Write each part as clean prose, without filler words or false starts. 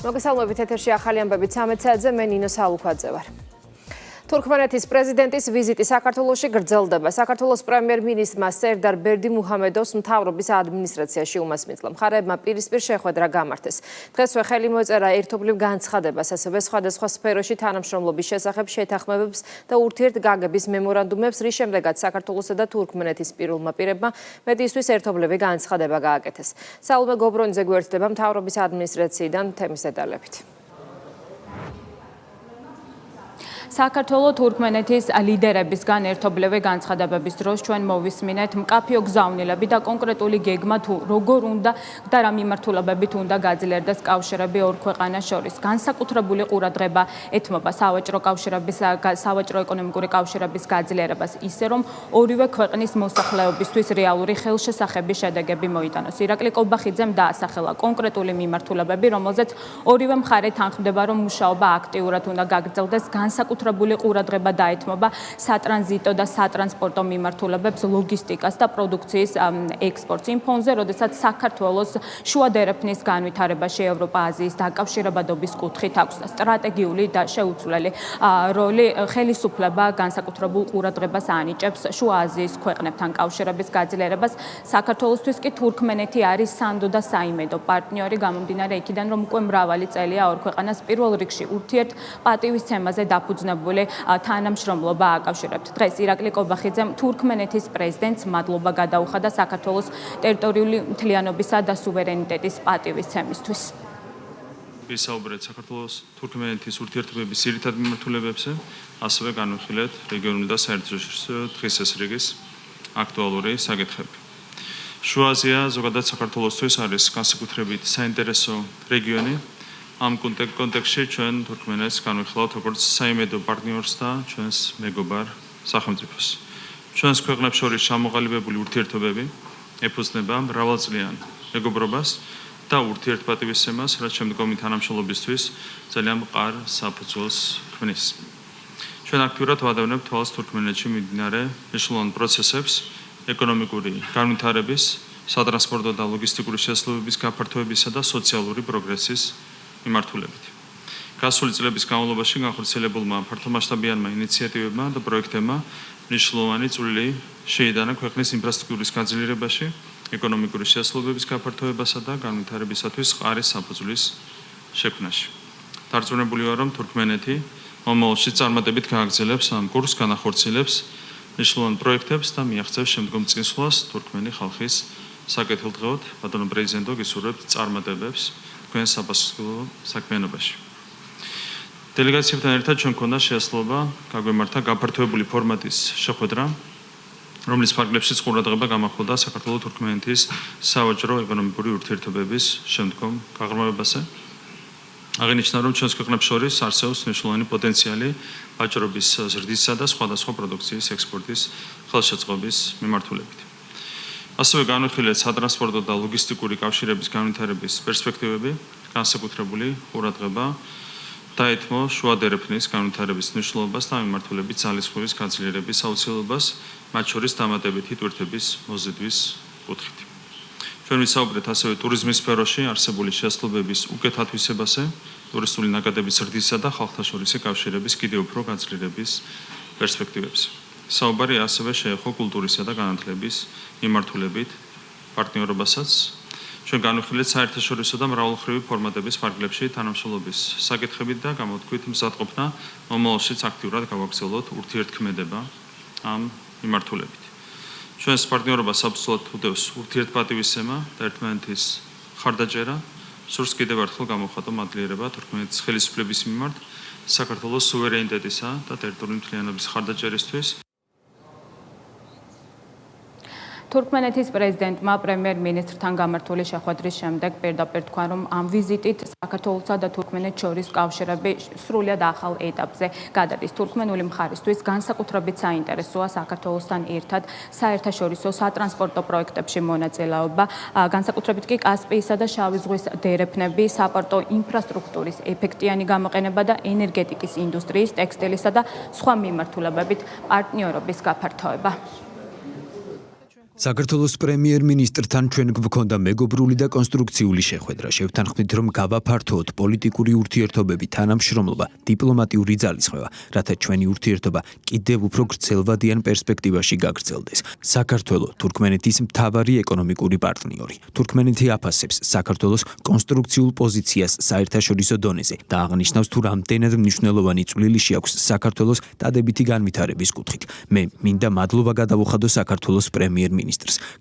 მოგესალმებით ეთერში ახალი ამბები 13 საათზე მე ნინო სალუქვაძე ვარ. თურქმენეთის პრეზიდენტის ვიზიტი საქართველოში გრძელდება. საქართველოს პრემიერ-მინისტრმა სერდარ ბერდიმუჰამედოვს მთავრობის ადმინისტრაციაში უმასპინძლა. მხარეებმა პირისპირ შეხვედრა გამართეს. დღესვე ხელი მოეწერა ერთობლივ განცხადებას, ასევე სხვადასხვა სფეროში თანამშრომლობის შესახებ შეთანხმებებს და ურთიერთგაგების მემორანდუმებს, რის შემდეგაც საქართველოსა და თურქმენეთის პირველმა პირებმა მედიისთვის ერთობლივი განცხადება გააკეთეს. საულმე გობრონიძე გვერდდება მთავრობის ადმინისტრაციიდან თემის დეტალებით. საქართველოს თურქმენეთის ლიდერებისგან ერთობლივი განცხადებების დროს ჩვენ მოვისმინეთ მკაფიო გზავნილები და კონკრეტული გეგმა თუ როგორ უნდა და რა მიმართულებებით უნდა გაძლიერდეს კავშირები ორ ქვეყანას შორის. განსაკუთრებული ყურადღება ეთმობა სავაჭრო ეკონომიკური კავშირების გაძლიერებას, ისე რომ ორივე ქვეყნის მოსახლეობისთვის რეალური ხელშესახების შედეგები მოიტანოს. ირაკლი კობახიძემ დაასახელა კონკრეტული მიმართულებები, რომელზეც ორივე მხარე თანხმდება, რომ მუშაობა აქტიურად უნდა გაგრძელდეს. განსაკუთრებული ყურადღება დაეთმობა სატრანზიტო და სატრანსპორტო მიმართულებებს, ლოგისტიკას და პროდუქციის ექსპორტს. იმ ფონზე, როდესაც საქართველოს შუა დერეფნის განვითარებაში ევროპა-აზიის დაკავშირებადობის კუთხით აქვს სტრატეგიული და შეუცვლელი როლი. ხელისუფლება განსაკუთრებულ ყურადღებას ანიჭებს შუა აზიის ქვეყნებთან კავშირების გაძლიერებას. საქართველოსთვის კი თურქმენეთი არის სანდო და საიმედო პარტნიორი, გამომდინარე იქიდან, რომ უკვე მრავალი წელია ორ ქვეყანას პირველ რიგში ურთიერთპატივისცემაზე დაფუძნებული თანამშრომლობა აკავშირებთ. დღეს ირაკლი კობახიძემ თურქმენეთის პრეზიდენტს მადლობა გადაუხადა საქართველოს ტერიტორიული მთლიანობისა და სუვერენიტეტის პატივისცემისთვის. ვისაუბრეთ საქართველოს თურქმენეთის ურთიერთობების ძირითად მიმართულებებზე, ასევე განვიხილეთ რეგიონული და საერთაშორისო დღესასრიგის აქტუალური საკითხები. შუა აზია ზოგადად საქართველოსთვის არის განსაკუთრებით საინტერესო რეგიონი. ამ კონტექსტში ჩვენ თურქმენეთს განვიხილავთ როგორც საიმედო პარტნიორს და ჩვენს მეგობარ სახელმწიფოს. ჩვენს ქვეყნებს შორის ჩამოყალიბებული ურთიერთობები ეფუძნება მრავალწლიან მეგობრობას და ურთიერთპატივისცემას, რაც შემდგომი თანამშრომლობისთვის ძალიან მყარ საფუძველს ქმნის. ჩვენ აქტიურად ვადევნებთ თვალს თურქმენეთში მიმდინარე მნიშვნელოვან პროცესებს, ეკონომიკური განვითარების, სატრანსპორტო და ლოგისტიკური შესაძლებლობების გაფართოებისა და სოციალური პროგრესის მიმართულებით. გასული წლების განმავლობაში განხორციელებულმა ფართომასშტაბიანმა ინიციატივებმა და პროექტებმა მნიშვნელოვანი წვლილი შეიტანა ქვეყნის ინფრასტრუქტურის გაძლიერებაში, ეკონომიკური შესაძლებლობების გაფართოებასა და განვითარებისათვის მყარი საფუძვლის შექმნაში. დარწმუნებული ვარ, რომ თურქმენეთი მომავალში წარმატებით გააგრძელებს ამ კურსს, განახორციელებს მნიშვნელოვან პროექტებს და მიაღწევს შემდგომ წინსვლას თურქმენი ხალხის საკეთილდღეოდ. ბატონო პრეზიდენტო, გისურვებთ წარმატებებს თქვენ საპასუხო საქმიანობაში. დელეგაციებთან ერთად ჩვენ გქონდა შესაძლებლობა გაგვემართა გაფართოებული ფორმატის შეხვედრა, რომლის ფარგლებშიც ყურადღება გამახვილდა საქართველოს თურქმენეთის სავაჭრო ეკონომიკური ურთიერთობების შემდგომ გაღრმავებაზე. აღინიშნა, რომ ჩვენს ქვეყნებს შორის არსებობს მნიშვნელოვანი პოტენციალი ვაჭრობის ზრდისა და სხვადასხვა პროდუქციის ექსპორტის ხელშეწყობის მიმართულებით. ასევე განვიხილეთ სატრანსპორტო და ლოგისტიკური კავშირების განვითარების პერსპექტივები, განსაკუთრებული ყურადღება დაეთმო შუა დერეფნის განვითარების მნიშვნელობას და მიმართულებით ძალისხმევის გაძლიერების აუცილებლობას, მათ შორის დამატებითი ტვირთების მოზიდვის კუთხით. ჩვენ ვისაუბრეთ ასევე ტურიზმის სფეროში არსებული შესაძლებლობების უკეთ ათვისებაზე, ტურისტული ნაკადების ზრდისა და ხალხთა შორისი კავშირების კიდევ უფრო გაძლიერების პერსპექტივებზე. საუბარი ასევე შეეხო კულტურისა და განათლების მიმართულებით პარტნიორობასაც. ჩვენ განვიხილეთ საერთაშორისო და მრავალმხრივი ფორმატების ფარგლებში თანამშრომლობის საკითხებით და გამოთქვით მზადყოფნა მომავალშიც აქტიურად გავაგრძელოთ ურთიერთქმედება ამ მიმართულებით. ჩვენს პარტნიორობას საბრძოლოდ უდევს ურთიერთპატივისცემა და ერთმანეთის ხარდაჭერა. სურს კიდევ ერთხელ გამოვხატო მადლიერება თურქმენეთის ხელისუფლების მიმართ საქართველოს სუვერენიტეტისა და ტერიტორიული მთლიანობის ხარდაჭერისთვის. თურქმენეთის პრეზიდენტმა პრემიერ-მინისტრთან გამართული შეხვედრის შემდეგ პირდაპირ თქვა, რომ ამ ვიზიტით საქართველოსა და თურქმენეთს შორის კავშირები სრულიად ახალ ეტაპზე გადადის. თურქმენული მხარისთვის განსაკუთრებით საინტერესოა საქართველოსთან ერთად საერთაშორისო სატრანსპორტო პროექტებში მონაწილეობა, განსაკუთრებით კი კასპიისა და შავი ზღვის დერეფნები, საპორტო ინფრასტრუქტურის ეფექტიანი გამოყენება და ენერგეტიკის ინდუსტრიის, ტექსტილისა და სხვა მიმართულებებით პარტნიორობის გაფართოება. საქართველოს პრემიერ-მინისტრთან ჩვენ გვქონდა მეგობრული და კონსტრუქციული შეხვედრა. შევთანხმდით, რომ გავაფართოოთ პოლიტიკური ურთიერთობები, თანამშრომლობა, დიპლომატიური ძალისხმევა, რათა ჩვენი ურთიერთობა კიდევ უფრო გრძელვადიან პერსპექტივაში გაგრძელდეს. საქართველო თურქმენეთის მთავარი ეკონომიკური პარტნიორი. თურქმენეთი აფასებს საქართველოს კონსტრუქციულ პოზიციას საერთაშორისო დონეზე და აღნიშნავს, თუ რამდენად მნიშვნელოვანი წვლილი შეაქვს საქართველოს დადებითი განვითარების კუთხით. მე მინდა მადლობა გადავუხადო საქართველოს პრემიერ-მინისტრს.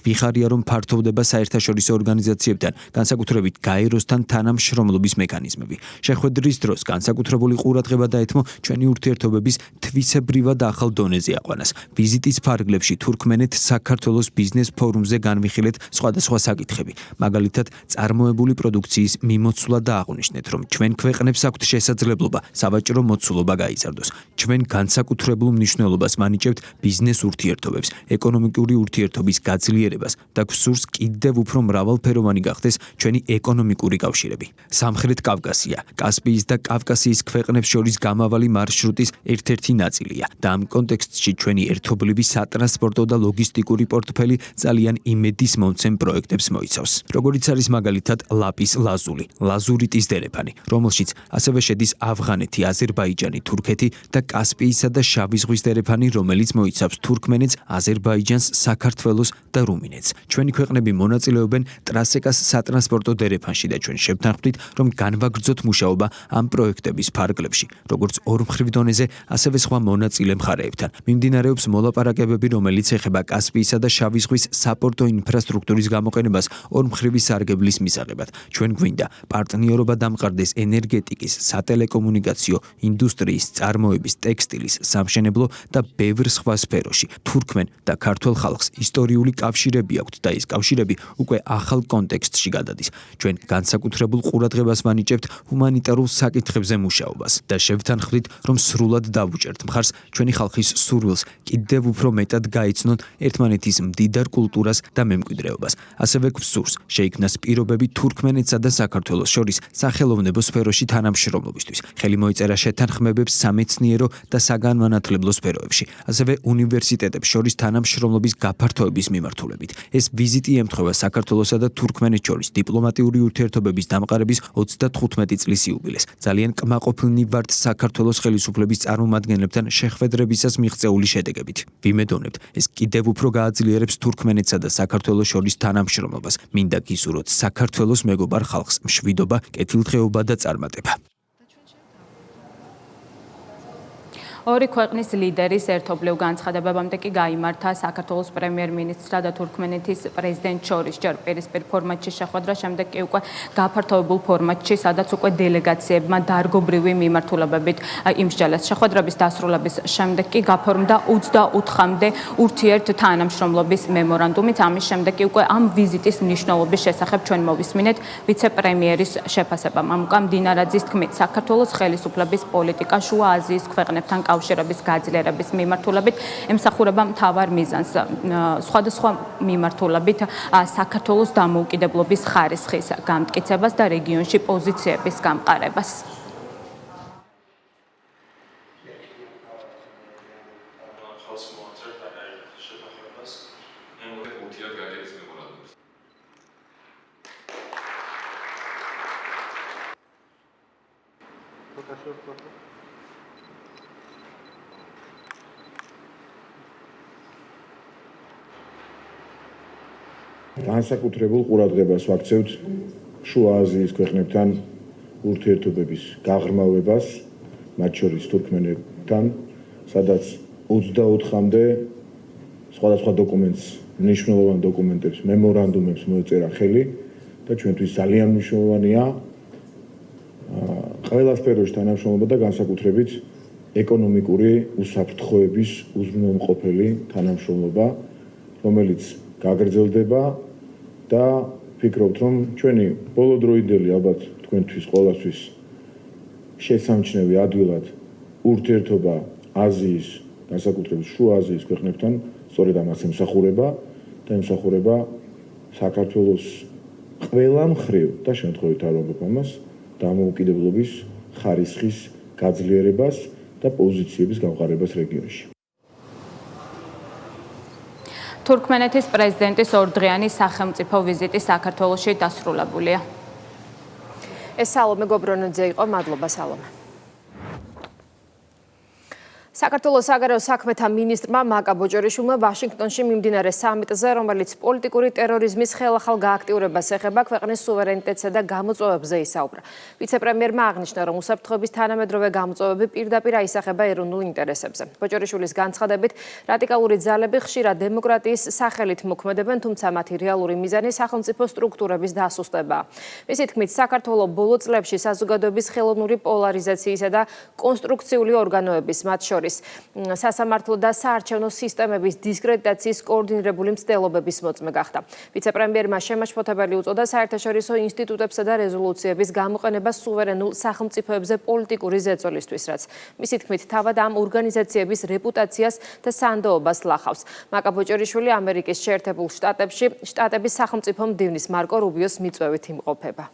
ვიხარია, რომ ფართოვდება საერთაშორისო ორგანიზაციებთან, განსაკუთრებით გაეროსთან თანამშრომლობის მექანიზმები. შეხვედრის დროს განსაკუთრებული ყურადღება დაეთმო ჩვენი ურთიერთობების თვისებრივად ახალ დონეზე აყვანას. ვიზიტის ფარგლებში თურქმენეთ საქართველოს ბიზნეს ფორუმზე განვიხილეთ სხვადასხვა საკითხები. მაგალითად, წარმოებული პროდუქციის მიმოცვლა და აღვნიშნეთ, რომ ჩვენ ქვეყნებს აქვთ შესაძლებლობა სავაჭრო მოცულობა გაიზარდოს. ჩვენ განსაკუთრებულ მნიშვნელობას ვანიჭებთ ბიზნეს ურთიერთობებს, ეკონომიკური ურთიერთობის გაძლიერებას და გსურს კიდევ უფრო მრავალფეროვანი გახდეს ჩვენი ეკონომიკური კავშირები. სამხრეთ კავკასია, კასპიის და კავკასიის ქვეყნებს შორის გამავალი მარშრუტის ერთ-ერთი ნაწილია და ამ კონტექსტში ჩვენი ერთობლივი სატრანსპორტო და ლოგისტიკური პორტფელი ძალიან იმედის მომცემ პროექტებს მოიცავს. როგორიც არის მაგალითად ლაპის ლაზული, ლაზურიტის დერეფანი, რომელშიც ასევე შედის ავღანეთი, აზერბაიჯანი, თურქეთი და კასპიისა და შავი ზღვის დერეფანი, რომელიც მოიცავს თურქმენეთს, აზერბაიჯანს, საქართველოს და რუმინეთს. ჩვენი ქვეყნები მონაწილეობენ ტრასეკას სატრანსპორტო დერეფანში და ჩვენ შევთანხმდით, რომ განვაგრძოთ მუშაობა ამ პროექტების ფარგლებში, როგორც ორმხრივ დონეზე, ასევე სხვა მონაწილე მხარეებთან. მიმდინარეობს მოლაპარაკებები, რომელიც ეხება კასპიისა და შავი ზღვის საპორტო ინფრასტრუქტურის გამოყენებას ორმხრივი სარგებლის მისაღებად. ჩვენ გვინდა პარტნიორობა დამყარდეს ენერგეტიკის, სატელეკომუნიკაციო, ინდუსტრიის, წარმოების, ტექსტილის, სამშენებლო და ბევრ სხვა სფეროში. თურქმენ და ქართველ ხალხს ისტორიული კავშირები აქვთ და ეს კავშირები უკვე ახალ კონტექსტში გადადის. ჩვენ განსაკუთრებულ ყურადღებას ვანიჭებთ ჰუმანიტარულ საკითხებზე მუშაობას და შევთანხმდით, რომ სრულად დავუჭერთ მხარს ჩვენი ხალხის სურვილს კიდევ უფრო მეტად გაეცნონ ერთმანეთის მდიდარ კულტურას და მემკვიდრეობას. ასევე გვსურს შეიქმნას პირობები თურქმენეთსა და საქართველოს შორის სახელოვნებო სფეროში თანამშრომლობისთვის. ხელი მოიწერა შეთანხმებებს სამეცნიერო და საგანმანათლებლო სფეროებში, ასევე უნივერსიტეტებს შორის თანამშრომლობის გაფართოების მიმართულებით. ეს ვიზიტი ემთხვევა საქართველოსა და თურქმენეთს შორის დიპლომატიური ურთიერთობების დამყარების 35 წლის იუბილეს. ძალიან კმაყოფილნი ვართ საქართველოს ხელისუფლების წარმომადგენლებთან შეხვედრებისას მიღწეული შედეგებით. ვიმედოვნებთ, ეს კიდევ უფრო გააძლიერებს თურქმენეთსა და საქართველოს შორის თანამშრომლობას. მინდა გისურვოთ საქართველოს მეგობარ ხალხს მშვიდობა, კეთილდღეობა და წარმატება. ორი ქვეყნის ლიდერის ერთობლივ განცხადებებამდე კი გაიმართა საქართველოს პრემიერ-მინისტრსა და თურქმენეთის პრეზიდენტს შორის ჯერ პირისპირ ფორმატში შეხვედრა, შემდეგ კი უკვე გაფართოებულ ფორმატში, სადაც უკვე დელეგაციებმა დარგობრივი მიმართულებებით იმსჯელეს. შეხვედრების დასრულების შემდეგ კი გაფორმდა 24-მდე ურთიერთ თანამშრომლობის მემორანდუმით. ამის შემდეგ კი უკვე ამ ვიზიტის მნიშვნელობის შესახებ ჩვენ მოვისმინეთ ვიცე-პრემიერის შეფასება. მამუკა მდინარაძის თქმით, საქართველოს ხელისუფლების პოლიტიკა შუა აზიის ქვეყნებთან კავშირების გაძლიერების მიმართულებით ემსახურება მთავარ მიზანს, სხვადასხვა მიმართულებით საქართველოს დამოუკიდებლობის ხარისხის გამტკიცებას და რეგიონში პოზიციების გამყარებას. განსაკუთრებულ ყურადღებას ვაქცევთ შუა აზიის ქვეყნებთან ურთიერთობების გაღრმავებას, მათ შორის თურქმენეთთან, სადაც 24-მდე სხვადასხვა დოკუმენტს, მნიშვნელოვან დოკუმენტებს, მემორანდუმებს მოეწერა ხელი და ჩვენთვის ძალიან მნიშვნელოვანია ყველა სფეროში თანამშრომლობა და განსაკუთრებით ეკონომიკური უსაფრთხოების უზრუნველყოფელი თანამშრომლობა, რომელიც გაგრძელდება და ვფიქრობთ, რომ ჩვენი ბოლოდროინდელი ალბათ თქვენთვის ყველასთვის შესამჩნევი ადვილად ურთიერთობა აზიის, განსაკუთრებით შუა აზიის ქვეყნებთან სწორედ ამას ემსახურება და ემსახურება საქართველოს ყველა მხრივ და შემთხვევით არ ვამბობ ამას დამოუკიდებლობის ხარისხის გაძლიერებას და პოზიციების გამყარებას რეგიონში. თურქმენეთის პრეზიდენტის ორდღიანი სახელმწიფო ვიზიტი საქართველოში დასრულებულია. ეს სალომე გობრონოძე იყო, მადლობა სალომე. საქართველოს საგარეო საქმეთა მინისტრმა მაკა ბოჭორიშვილმა ვაშინგტონში მიმდინარე სამიტზე, რომელიც პოლიტიკური ტერორიზმის ხელახალ გააქტიურებას ეხება, ქვეყნის სუვერენიტეტსა და გამოწვევებზე ისაუბრა. ვიცე-პრემიერმა აღნიშნა, რომ უსაფრთხოების თანამედროვე გამოწვევები პირდაპირ აისახება ეროვნულ ინტერესებზე. ბოჭორიშვილის განცხადებით, რადიკალური ძალები ხშირად დემოკრატიის სახელით მოქმედებენ, თუმცა მათი რეალური მიზანი სახელმწიფო სტრუქტურების დასუსტებაა. მისი თქმით, საქართველო ბოლო წლებში საზოგადოების ხელოვნური პოლარიზაციისა და კონსტრუქციული ორგანოების, მათ შორის სასამართლო და საარჩევნო სისტემების დისკრედიტაციის კოორდინირებული მცდელობების მოწმე გახდა. ვიცე-პრემიერმა შემაშფოთებელი უწოდა საერთაშორისო ინსტიტუტებსა და რეზოლუციების გამოყენებას სუვერენულ სახელმწიფოებზე პოლიტიკური ზეწოლისთვის, რაც მისი თქმით თავად ამ ორგანიზაციების რეპუტაციას და სანდოობას ლახავს. მაკა ბოჭორიშვილი ამერიკის შეერთებულ შტატებში შტატების სახელმწიფო მდივნის მარკო რუბიოს მიწვევით იმყოფება.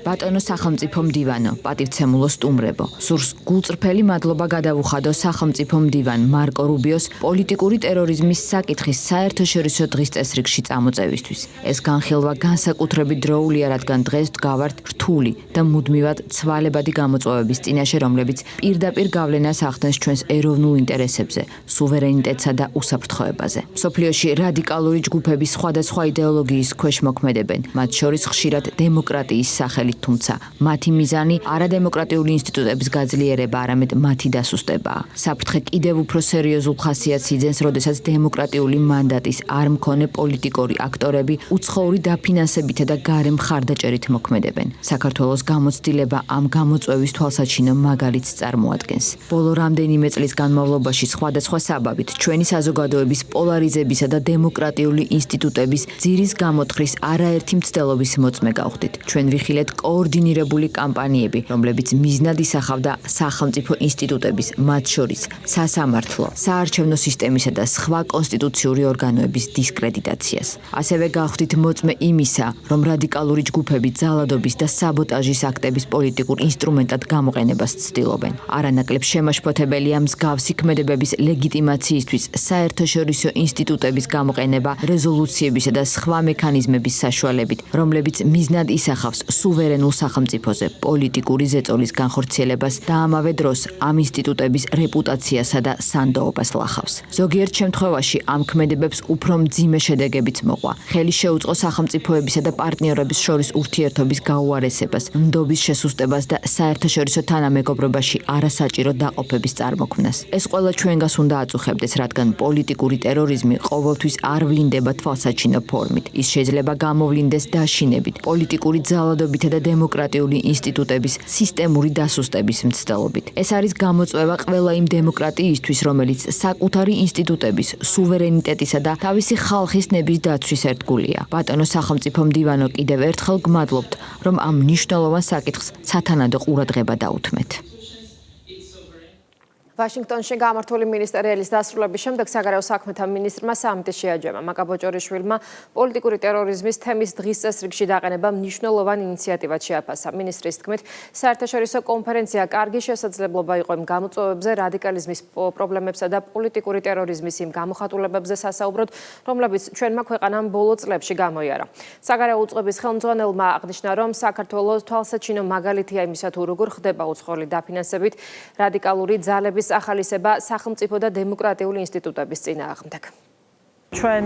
ბატონო სახელმწიფო მდივანო, პატივცემულო სტუმრებო, სურს გულწრფელი მადლობა გადავუხადო სახელმწიფო მდივან მარკო რუბიოს პოლიტიკური ტერორიზმის საკითხის საერთაშორისო დღის წესრიგში წამოწევისთვის. ეს განხილვა განსაკუთრებით დროულია, რადგან დღეს ვდგავართ რთული და მუდმივად ცვალებადი გამოწვევების წინაშე, რომლებიც პირდაპირ გავლენას ახდენს ჩვენს ეროვნულ ინტერესებზე, სუვერენიტეტსა და უსაფრთხოებაზე. მსოფლიოში რადიკალური ჯგუფების სხვადასხვა იდეოლოგიის ქვეშ მოქმედებენ, მათ შორის ხშირად დემოკრატიის სახელით, თუმცა მათი მიზანი არადემოკრატიული ინსტიტუტების გაძლიერება, არამედ მათი დასუსტებაა. საფრთხე კიდევ უფრო სერიოზულ ხასიათს იძენს, როდესაც დემოკრატიული მანდატის არ მქონე პოლიტიკური აქტორები უცხოური დაფინანსებითა და გარე მხარდაჭერით მოქმედებენ. საქართველოს გამოცდილება ამ გამოწვევის თვალსაჩინო მაგალითს წარმოადგენს. ბოლო რამდენიმე წლის განმავლობაში სხვადასხვა საბაბით ჩვენი საზოგადოების პოლარიზებისა და დემოკრატიული ინსტიტუტების ძირის გამოთხრის არაერთი მცდელობის მოწმე გავხდით. ჩვენ ვიხილეთ კოორდინირებული კამპანიები, რომლებიც მიზნად ისახავდა სახელმწიფო ინსტიტუტების, მათ შორის სასამართლო, საარჩევნო სისტემისა და სხვა კონსტიტუციური ორგანოების დისკრედიტაციას. ასევე გავხდით მოწმე იმისა, რომ რადიკალური ჯგუფები ძალადობის და საბოტაჟის აქტების პოლიტიკურ ინსტრუმენტად გამოყენებას ცდილობენ. არანაკლებ შემაშფოთებელია მსგავსი ქმედებების ლეგიტიმაციისთვის საერთაშორისო ინსტიტუტების გამოყენება რეზოლუციებისა და სხვა მექანიზმების საშუალებით, რომლებიც მიზნად ისახავს სუვერენულ სახელმწიფოზე პოლიტიკური ზეწოლის განხორციელებას და ამავე დროს ამ ინსტიტუტების რეპუტაციასა და სანდოობას ლახავს. ზოგიერთ შემთხვევაში ამ ქმედებებს უფრო მძიმე შედეგებიც მოყვა. ხელი შეუწყო სახელმწიფოებისა და პარტნიორების შორის ურთიერთობის გაუარესებას, ნდობის შესუსტებას და საერთაშორისო თანამეგობრობაში არასაჭირო დაყოფების წარმოქმნას. ეს ყველა ჩვენგას უნდა აწუხებდეს, რადგან პოლიტიკური ტერორიზმი ყოველთვის არ ვლინდება თვალსაჩინო ფორმით. ის შეიძლება გამოვლინდეს დაშინებით, პოლიტიკური ძალადობითა და დემოკრატიული ინსტიტუტების სისტემური დასუსტების მცდელობით. ეს არის გამოწვევა ყველა იმ დემოკრატიისთვის, რომელიც საკუთარი ინსტიტუტების, სუვერენიტეტისა და თავისი ხალხის ნების დაცვის ერთგულია. ბატონო სახელმწიფო მდივანო, კიდევ ერთხელ გმადლობთ, რომ ამ მნიშვნელოვან საკითხს სათანადო ყურადღება დაუთმეთ. ვაშინგტონში გამართული მინისტერიალის დასრულების შემდეგ საგარეო საქმეთა მინისტრმა სამიტი შეაჯამა. მაკა ბოჭორიშვილმა პოლიტიკური ტერორიზმის თემის დღის წესრიგში დაყენება მნიშვნელოვანი ინიციატივად შეაფასა. მინისტრის თქმით, საერთაშორისო კონფერენცია კარგი შესაძლებლობა იყო იმ გამოწვევებზე, რადიკალიზმის პრობლემებსა და პოლიტიკური ტერორიზმის იმ გამოხატულებებზე სასაუბროდ, რომლებიც ჩვენმა ქვეყანამ ბოლო წლებში გამოიარა. საგარეო უწყების ხელმძღვანელმა აღნიშნა, რომ საქართველოს თვალსაჩინო მაგალითია იმისა, თუ როგორ ხდება უცხოელი დაფინანსებით რადიკალური ძალების ახალისება სახელმწიფო და დემოკრატიული ინსტიტუტების წინააღმდეგ. ჩვენ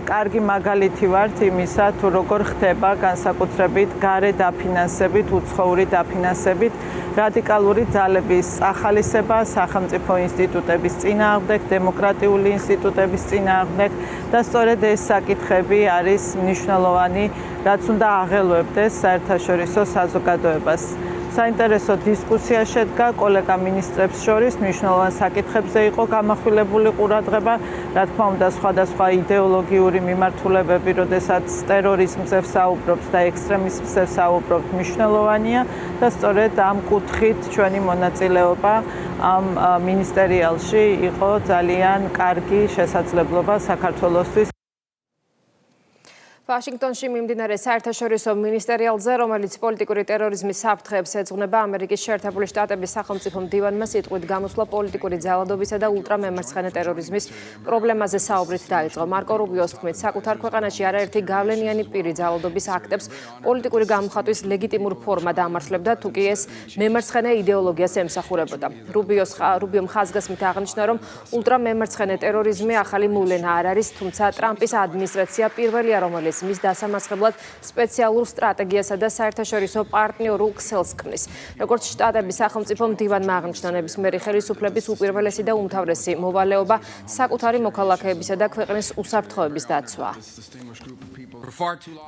კარგი მაგალითი ვართ იმისა, თუ როგორ ხდება განსაკუთრებით გარე დაფინანსებით, უცხოური დაფინანსებით რადიკალური ძალების ახალისება სახელმწიფო ინსტიტუტების წინააღმდეგ, დემოკრატიული ინსტიტუტების წინააღმდეგ და სწორედ ეს საკითხები არის მნიშვნელოვანი, რაც უნდა აღელვებდეს საერთაშორისო საზოგადოებას. საინტერესო დისკუსია შედგა კოლეგა მინისტრებს შორის, მნიშვნელოვან საკითხებზე იყო გამახვილებული ყურადღება, რა თქმა უნდა, სხვადასხვა იდეოლოგიური მიმართულებები, როდესაც ტერორიზმზე ვსაუბრობთ და ექსტრემიზმზე ვსაუბრობთ, მნიშვნელოვანია და სწორედ ამ კუთხით ჩვენი მონაწილეობა ამ მინისტერიალში იყო ძალიან კარგი შესაძლებლობა საქართველოსთვის. ვაშინგტონში მიმდინარე საერთაშორისო მინისტერიალზე, რომელიც პოლიტიკური ტერორიზმის საფრთხეებს ეძღვნება, ამერიკის შეერთებული შტატების სახელმწიფო მდივანმა სიტყვით გამოსვლა პოლიტიკური ძალადობისა და ულტრამემარცხენე ტერორიზმის პრობლემაზე საუბრით დაიწყო. მარკო რუბიოს თქმით, საკუთარ ქვეყანაში არაერთი გავლენიანი პირი ძალადობის აქტებს პოლიტიკური გამოხატვის ლეგიტიმურ ფორმად ამართლებდა, თუ კი ეს მემარცხენე იდეოლოგიას ემსახურებოდა. რუბიომ ხაზგასმით აღნიშნა, რომ ულტრამემარცხენე ტერორიზმი ახალი მოვლენა არ არის, თუმცა ტრამპის ადმინისტრაცია პირველია, რომელიც მის დასამარცხებლად სპეციალურ სტრატეგიასა და საერთაშორისო პარტნიორულ ქსელს ქმნის. როგორც შტატების სახელმწიფო მდივანმა აღნიშნა, ნებისმიერი ხელისუფლების უპირველესი და უმთავრესი მოვალეობა საკუთარი მოქალაქეებისა და ქვეყნის უსაფრთხოების დაცვაა.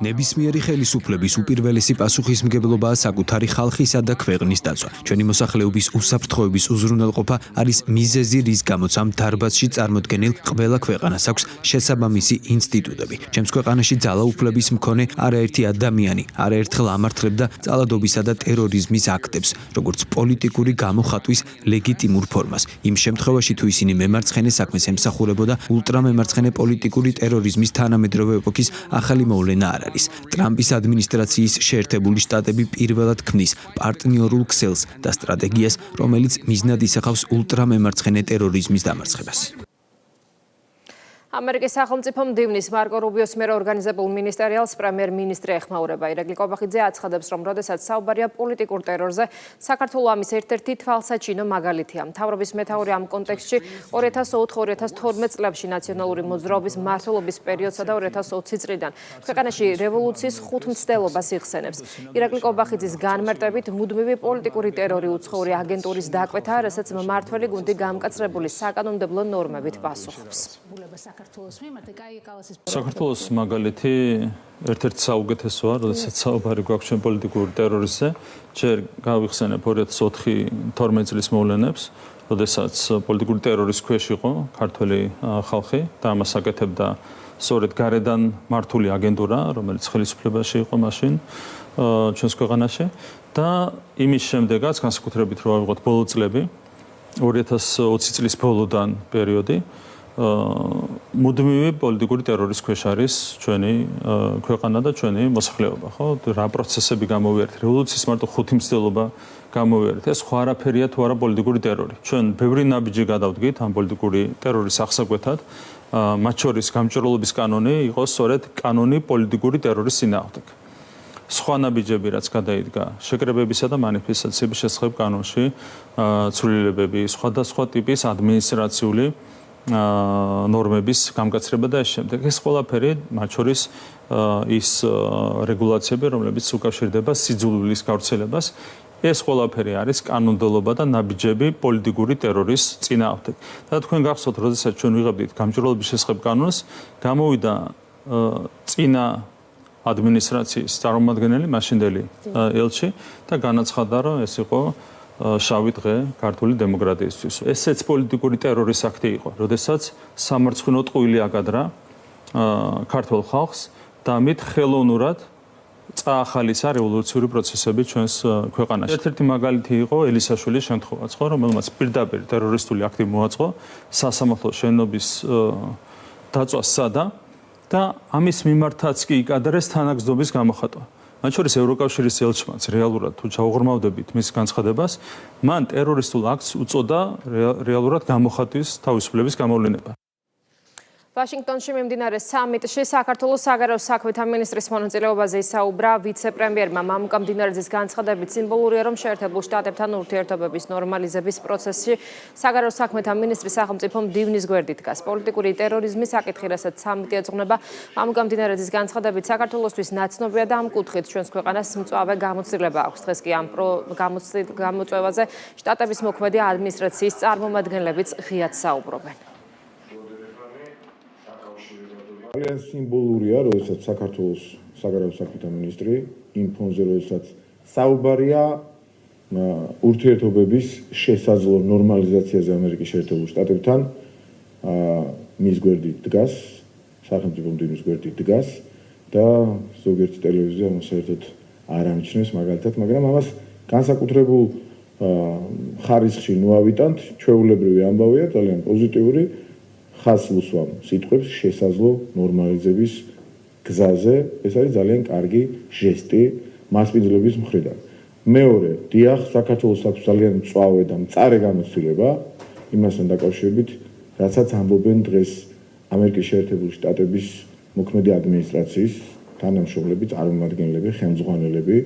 ნებისმიერი ხელისუფლების უპირველესი პასუხისმგებლობაა საკუთარი ხალხისა და ქვეყნის დაცვა. ჩვენი მოსახლეობის უსაფრთხოების უზრუნველყოფა არის მიზეზი, რის გამოც ამ დარბაზში წარმოდგენილ ყველა ქვეყანას აქვს შესაბამისი ინსტიტუტები. ჩემს ქვეყანაში ძალაუფლების მქონე არაერთი ადამიანი არაერთხელ ამართლებდა ძალადობისა და ტერორიზმის აქტებს, როგორც პოლიტიკური გამოხატვის ლეგიტიმურ ფორმას. იმ შემთხვევაში, თუ ისინი მემარცხენე საქმეს ემსახურებოდა, ულტრამემარცხენე პოლიტიკური ტერორიზმის თანამედროვე ეპოქის ახალი მოვლენა არ არის. ტრამპის ადმინისტრაციის შეერთებული შტატები პირველად ქმნის პარტნიორულ ქსელს და სტრატეგიას, რომელიც მიზნად ისახავს ულტრამემარცხენე ტერორიზმის დამარცხებას. ამერიკის სახელმწიფო მდივნის მარკო რუბიოს მიერ ორგანიზებულ მინისტერიალს პრემიერ-მინისტრი ეხმაურება. ირაკლი კობახიძე აცხადებს, რომ როდესაც საუბარია პოლიტიკურ ტერორზე, საქართველო ამის ერთ-ერთი თვალსაჩინო მაგალითია. მთავრობის მეთაური ამ კონტექსტში 2004-2012 წლებში ნაციონალური მოძრაობის მმართველობის პერიოდსა და 2020 წლიდან ქვეყანაში რევოლუციის ხუთ მცდელობას იხსენებს. ირაკლი კობახიძის განმარტებით, მუდმივი პოლიტიკური ტერორი უცხოური აგენტურის დაკვეთაა, რასაც მმართველი გუნდი გამკაცრებული საკანონმდებლო ნორმებით პასუხობს. საქართველოს მაგალითი ერთ-ერთი საუკეთესოა, როდესაც საუბარი გვაქვს ჩვენ პოლიტიკურ ტერორიზმზე. ჯერ გავიხსენებ 2004-12 წლის მოვლენებს, როდესაც პოლიტიკური ტერორის ქვეშ იყო ქართველი ხალხი და ამას აკეთებდა სწორედ გარედან მართული აგენტურა, რომელიც ხელისუფლებაში იყო მაშინ ჩვენს ქვეყანაში და იმის შემდეგაც განსაკუთრებით რო ავიღოთ ბოლო წლები 2020 წლის ბოლოდან პერიოდი მუდმივი პოლიტიკური ტერორის ქვეშ არის ჩვენი ქვეყანა და ჩვენი მოსახლეობა, ხო? რა პროცესები გამოვიარეთ, რევოლუციის მარტო ხუთი მცდელობა გამოვიარეთ. ეს სხვა არაფერია თუ არა პოლიტიკური ტერორი. ჩვენ ბევრი ნაბიჯი გადავდგით ამ პოლიტიკური ტერორის აღსაკვეთად. მათ შორის გამჭვირვალობის კანონი იყო სწორედ კანონი პოლიტიკური ტერორის წინააღმდეგ. სხვა ნაბიჯები, რაც გადაიდგა შეკრებებისა და მანიფესტაციების შესახებ კანონში, ცვლილებები, სხვადასხვა ტიპის ადმინისტრაციული ნორმების გამკაცრება და შემდეგ. ეს ყველაფერი, მათ შორის ის რეგულაციები, რომლებიც უკავშირდება სიძულვილის გავრცელებას, ეს ყველაფერი არის კანონმდებლობა და ნაბიჯები პოლიტიკური ტერორის წინააღმდეგ. და თქვენ გახსოვთ, როდესაც ჩვენ ვიღებდით გამჭვირვალობის შესახებ კანონს, გამოვიდა წინა ადმინისტრაციის წარმომადგენელი, მაშინდელი ელჩი და განაცხადა, რომ ეს იყო შავი დღე ქართული დემოკრატიისთვის. ესეც პოლიტიკური ტერორის აქტი იყო, როდესაც სამარცხვინო ტყუილი აკადრა ქართულ ხალხს და ამით ხელოვნურად წაახალისა რევოლუციური პროცესები ჩვენს ქვეყანაში. ერთ-ერთი მაგალითი იყო ელისაშვილის შემთხვევაც, ხო, რომელმაც პირდაპირ ტერორისტული აქტი მოაწყო სასამართლო შენობის დაწვას სცადა და ამის მიმართაც კი იკადრეს თანაგზნობის გამოხატვა. მათ შორის ევროკავშირის ელჩმაც რეალურად თუ ჩაუღრმავდებით მის განცხადებას, მან ტერორისტულ აქტს უწოდა რეალურად გამოხატვის თავისუფლების გამოვლინება. ვაშინგტონში მიმდინარე სამიტში საქართველოს საგარეო საქმეთა მინისტრის მონაწილეობაზე ისაუბრა ვიცე-პრემიერმა მამუკა მდინარეძის განცხადებით სიმბოლურია, რომ შეერთებულ შტატებთან ურთიერთობების ნორმალიზების პროცესში საგარეო საქმეთა მინისტრი სახელმწიფო მდივნის გვერდით დგას. პოლიტიკური ტერორიზმის საკითხი, რასაც სამიტი ეძღვნება, მამუკა მდინარეძის განცხადებით საქართველოსთვის ნაცნობია და ამ კუთხით ჩვენს ქვეყანას მწვავე გამოცდილება აქვს. დღეს კი ამ გამოწვევაზე შტატების მოქმედი ადმინისტრაციის წარმომადგენლებიც ღიად საუბრობენ. ძალიან სიმბოლურია, როდესაც საქართველოს საგარეო საქმეთა მინისტრი იმ ფონზე, როდესაც საუბარია ურთიერთობების შესაძლო ნორმალიზაციაზე ამერიკის შეერთებულ შტატებთან მის გვერდით დგას, სახელმწიფო მდივნის გვერდით დგას და ზოგიერთი ტელევიზია საერთოდ არ ამჩნევს მაგალითად, მაგრამ ამას განსაკუთრებულ ხარისხში ნუავიტანთ, ჩვეულებრივი ამბავია, ძალიან პოზიტიური ხაზს უსვამ სიტყვებს შესაძლო ნორმალიზების გზაზე. ეს არის ძალიან კარგი ჟესტი მასპინძლების მხრიდან. მეორე, დიახ, საქართველოს აქვს ძალიან მწვავე და მწარე გამოცდილება იმასთან დაკავშირებით, რასაც ამბობენ დღეს ამერიკის შეერთებული შტატების მოქმედი ადმინისტრაციის თანამშრომლები, წარმომადგენლები, ხელმძღვანელები,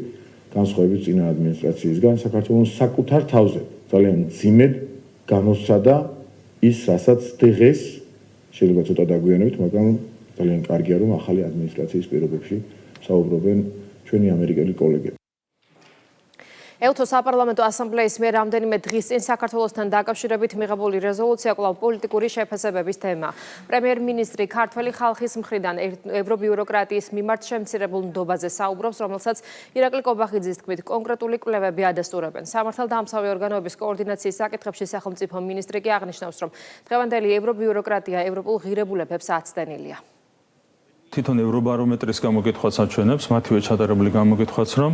განსხვავებით წინა ადმინისტრაციისგან, საქართველოს საკუთარ თავზე ძალიან მძიმედ გამოსცადა ის, რასაც დღეს შეიძლება ცოტა დაგვიანებით, მაგრამ ძალიან კარგია, რომ ახალი ადმინისტრაციის პირობებში საუბრობენ ჩვენი ამერიკელი კოლეგები. ელთო საპარლამენტო ასამბლეის მიერ რამდენიმე დღის წინ საქართველოსთან დაკავშირებით მიღებული რეზოლუცია კვლავ პოლიტიკური შეფასებების თემა. პრემიერ-მინისტრი ქართველი ხალხის მხრიდან ევრობიუროკრატიის მიმართ შემცირებულ ნდობაზე საუბრობს, რომელსაც ირაკლი კობახიძის თქმით კონკრეტული კვლევები ადასტურებენ. სამართალდამცავი ორგანოების კოორდინაციის საკითხებში სახელმწიფო მინისტრი კი აღნიშნავს, რომ დღევანდელი ევრობიუროკრატია ევროპულ ღირებულებებს აცდენილია. თვითონ ევრობარომეტრის გამოკითხვაც აჩვენებს, მათივე ჩატარებული გამოკითხვაც, რომ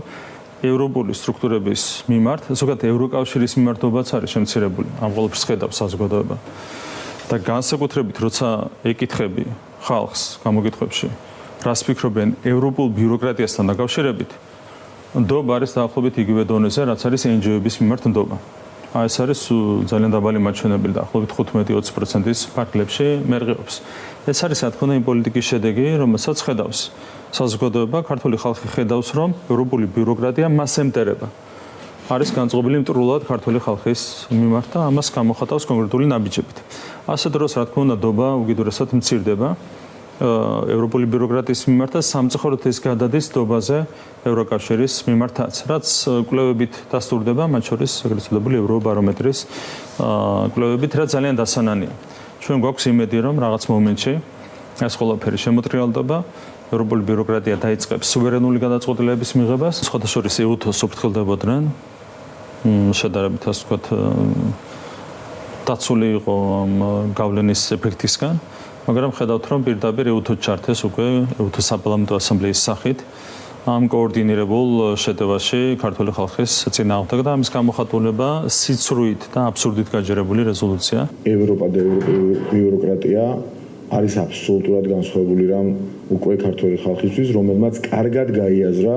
ევროპული სტრუქტურების მიმართ, ზოგადად ევროკავშირის მიმართობაც არის შემცირებული. ამ ყველაფერს ხედავს საზოგადოება. და განსაკუთრებით, როცა ეკითხები ხალხს გამოკითხვებში, რას ფიქრობენ ევროპულ ბიუროკრატიასთან დაკავშირებით, ნდობა არის დაახლოებით იგივე დონეზე, რაც არის NGO-ების მიმართ ნდობა. ეს არის ძალიან დაბალი მაჩვენებელი, დაახლოებით 15-20%-ის ფარგლებში მერყეობს. ეს არის, რა თქმა უნდა, იმ პოლიტიკის შედეგი, რომელსაც ხედავს საზოგადოება, ქართული ხალხი ხედავს, რომ ევროპული ბიუროკრატია მას ემტერება. არის განწყობილი მტრულად ქართული ხალხის მიმართ და ამას გამოხატავს კონკრეტული ნაბიჯებით. ასე დროს, რა თქმა უნდა, ნდობა უკიდურესად მცირდება ევროპული ბიუროკრატიის მიმართ და სამწუხაროდ ეს გადადის ნდობაზე ევროკავშირის მიმართაც, რაც კვლევებით დასტურდება, მათ შორის ეგრეთ წოდებული ევრობარომეტრის კვლევებით, რაც ძალიან დასანანია. ჩვენ გვაქვს იმედი, რომ რაღაც მომენტში ეს ყველაფერი შემოტრიალდება. ევროპული ბიუროკრატია დაიწყებს სუვერენული გადაწყვეტილების მიღებას, სხვათა შორის EUTO-ს უფრთხილდებოდნენ, შედარებით ასე ვთქვათ, დაცული იყო ამ გავლენის ეფექტისგან, მაგრამ ხედავთ, რომ პირდაპირ EUTO ჩართეს უკვე EUTO საპარლამენტო ასამბლეის სახით ამ координирებულ შეტევაში ქართული ხალხის წინააღმდეგ და ამის გამოხატულება სიცრუით და აბსურდით გაჯერებული რეზოლუცია. ევროპა და ევროპული ბიუროკრატია არის აბსოლუტურად განსხვავებული რამ უკვე ქართული ხალხისთვის, რომელმაც კარგად გაიაზრა,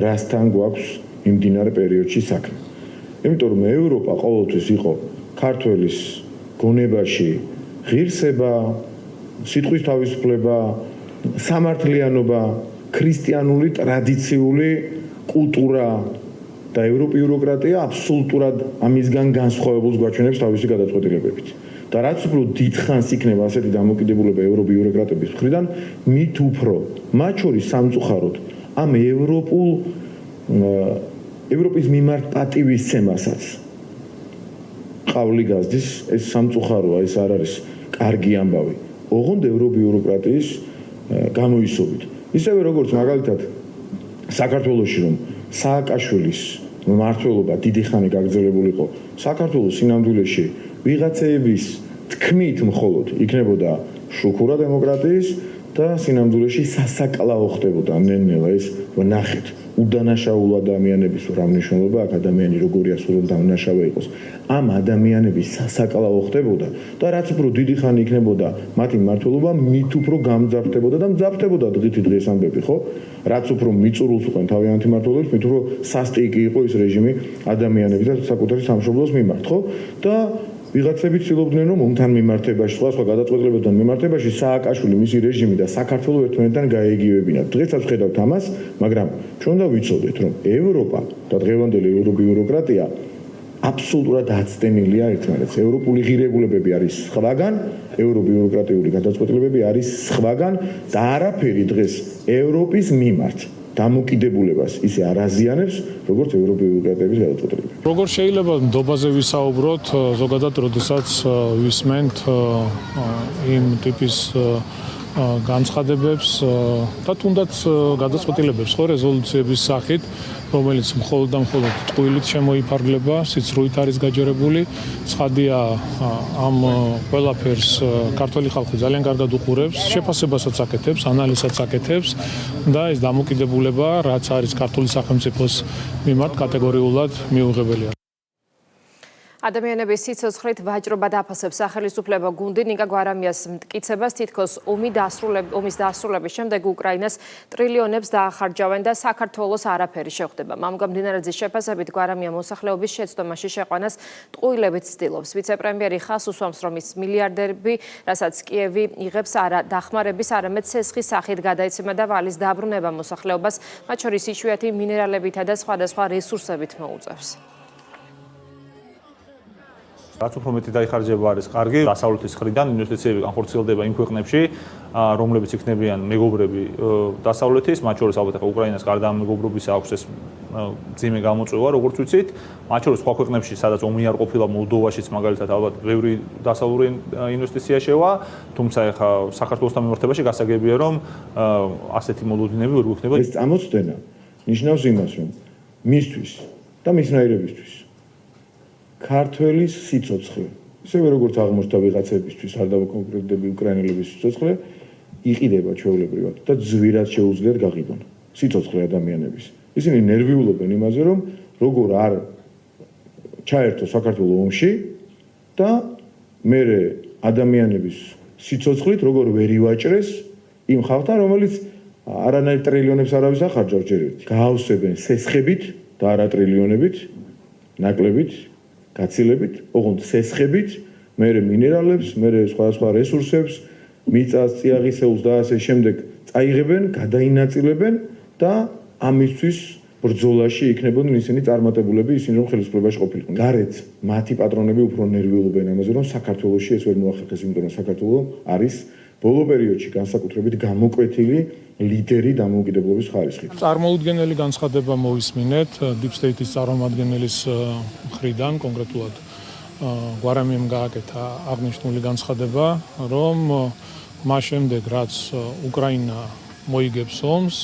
რასთან გვაქვს მიმდინარე პერიოდში საქმე. იმიტომ რომ ევროპა ყოველთვის იყო ქართველის გონებაში ღირსება, სიტყვის თავისუფლება, სამართლიანობა, ქრისტიანული ტრადიციული კულტურა და ევროპიუროკრატია აბსოლუტურად ამისგან განსხვავებულს გვაჩვენებს თავისი გადაწყვეტილებებით. და რაც უფრო დიდხანს იქნება ასეთი დამოკიდებულება ევროპიუროკრატების მხრიდან, მით უფრო მათ შორის სამწუხაროდ ამ ევროპის მიმართ პატივისცემასაც ყავლი გაზდის, ეს სამწუხაროა, ეს არ არის კარგი ამბავი. ოღონდ ევროპიუროკრატიის გამოისობით. ისევე როგორც მაგალითად საქართველოში რომ სააკაშვილის მმართველობა დიდი ხანი გაგრძელებული იყო, საქართველოს სინამდვილეში ვიღაცეების თქმით მხოლოდ იქნებოდა შუქურა დემოკრატიის და სინამდვილეში სასაკლაო ხდებოდა ნელ-ნელა ეს ვნახეთ უდანაშაულ ადამიანების რა მნიშვნელობა აქვს ადამიანი როგორია სულ რომ დამნაშავე იყოს ამ ადამიანების სასაკლაო ხდებოდა და რაც უფრო დიდი ხანი იქნებოდა მათი მმართველობა მით უფრო გამძაფრდებოდა და მძაფრდებოდა დღის ამბები ხო რაც უფრო მიწურულს უყენ თავიანთი მმართველობის მით უფრო სასტიკი იყო ის რეჟიმი ადამიანების და საკუთარი სამშობლოს მიმართ ხო და ვიღაცები ცდილობდნენ რომ უმთან მიმართებაში სხვა გადაწყვეტილებებთან მიმართებაში სააკაშვილი მისი რეჟიმი და საქართველოს ერთმანეთთან გაეგივებინათ. დღესაც ვხედავთ ამას, მაგრამ ჩვენ უნდა ვიცოდეთ რომ ევროპა და დღევანდელი ევრობიუროკრატია აბსოლუტურად აცდენილია ერთმანეთს. ევროპული ღირებულებები არის სხვაგან, ევრობიუროკრატიული გადაწყვეტილებები არის სხვაგან და არაფერი დღეს ევროპის მიმართ დამოკიდებულებას ისე არ აზიანებს, როგორც ევროპიუროკრატების გადაწყვეტილებები. როგორ შეიძლება ნდობაზე ვისაუბროთ, ზოგადად, როდესაც ვისმენთ იმ ტიპის განცხადებებს და თუნდაც გადაწყვეტილებებს ხო რეზოლუციების სახით, რომელიც მხოლოდ და მხოლოდ ტყუილით შემოიფარგლება, სიცრუით არის გაჯერებული. ცხადია, ამ ყველაფერს ქართული ხალხი ძალიან კარგად უყურებს, შეფასებასაც აკეთებს, ანალიზსაც აკეთებს და ეს დამოკიდებულება, რაც არის ქართული სახელმწიფოს მიმართ კატეგორიულად მიუღებელია. ადამიანების სიცოცხლით ვაჭრობა დაფასებს სახელმწიფო გუნდი ნიკა გვარამიას მტკიცებას თითქოს ომის დასრულების შემდეგ უკრაინას ტრილიონებს დაახარჯავენ და საქართველოს არაფერი შეხვდება. მამგამდინარაძის შეფასებით გვარამია მოსახლეობის შეცდომაში შეყვანას ტყუილებით ცდილობს. ვიცე-პრემიერი ხას უსვამს, რომ ის მილიარდები, რასაც კიევი იღებს არა დახმარების, არამედ ცესხის სახით გადაეცემა და ვალის დაბრუნება მოსახლეობას, მათ შორის იშვიათი მინერალებითა და სხვადასხვა რესურსებით მოუწევს. რაც უფრო მეტი დაიხარჯება არის კარგი. დასავლეთის მხრიდან ინვესტიციები განხორციელდება იმ ქვეყნებში, რომლებიც იქნებიან მეგობრები დასავლეთის, მათ შორის ალბათ უკრაინას გარდა ამ მეგობრობისა აქვს ეს ძიმე გამოწვევა, როგორც ვიცით, მათ შორის სხვა ქვეყნებში, სადაც ომი არ ყოფილა, მოლდოვაშიც მაგალითად ალბათ ბევრი დასავლური ინვესტიცია შევა, თუმცა ეხა საქართველოსთან მიმართებაში გასაგებია, რომ ასეთი მოლოდინები ვერ გვექნება. ეს წამოწდენა ნიშნავს იმას, რომ მისთვის და მისნაირებისთვის ქართველის სიცოცხლე, ისევე როგორც აღმოჩნდა ვიღაცებისთვის, არ დავაკონკრეტდები უკრაინელების სიცოცხლე, იყიდება ჩვეულებრივად და ძვირად შეუძლიათ გაღიდონ სიცოცხლე ადამიანების. ისინი ნერვიულობენ იმაზე, რომ როგორ არ ჩაერთო საქართველოს ომში და მერე ადამიანების სიცოცხლით როგორ ვერ ივაჭრეს იმ ხალხთან, რომელიც არანაირ ტრილიონებს არავის ახარჯავს ჯერ ერთი. გაავსებენ სესხებით და არა ტრილიონებით, ნაკლებით გაცილებით, ოღონდ სესხებით, მერე მინერალებს, მერე სხვადასხვა რესურსებს, მიწას, წიაღისეულს და ასე შემდეგ წაიღებენ, გადაინაწილებენ და ამისთვის ბრძოლაში იქნებოდნენ ისინი წარმატებულები, ისინი რომ ხელისუფლებაში ყოფილიყო. გარეთ მათი პატრონები უფრო ნერვიულობენ ამაზე, რომ საქართველოში ეს ვერ მოახერხეს, იმიტომ რომ საქართველოს არის ბოლო პერიოდში განსაკუთრებით გამოკვეთილი ლიდერი დამოუკიდებლობის ხარისხით. წარმოუდგენელი განცხადება მოვისმინეთ Deep State-ის წარმომადგენლის მხრიდან, კონკრეტულად გვარამიამ გააკეთა აღნიშნული განცხადება, რომ მას შემდეგ, რაც უკრაინა მოიგებს ომს,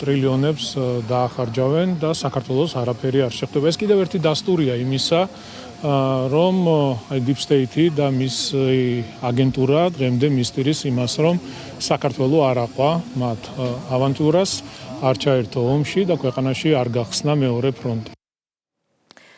ტრილიონებს დაახარჯავენ და საქართველოს არაფერი არ შეხვდება. ეს კიდევ ერთი დასტურია იმისა, რომ Deep State და მის აგენტურა დღემდე მისდირის იმას, რომ საქართველოს არ აყვა მათ ავანტიურას, არ ჩაერთო ომში და ქვეყანაში არ გახსნა მეორე ფრონტი.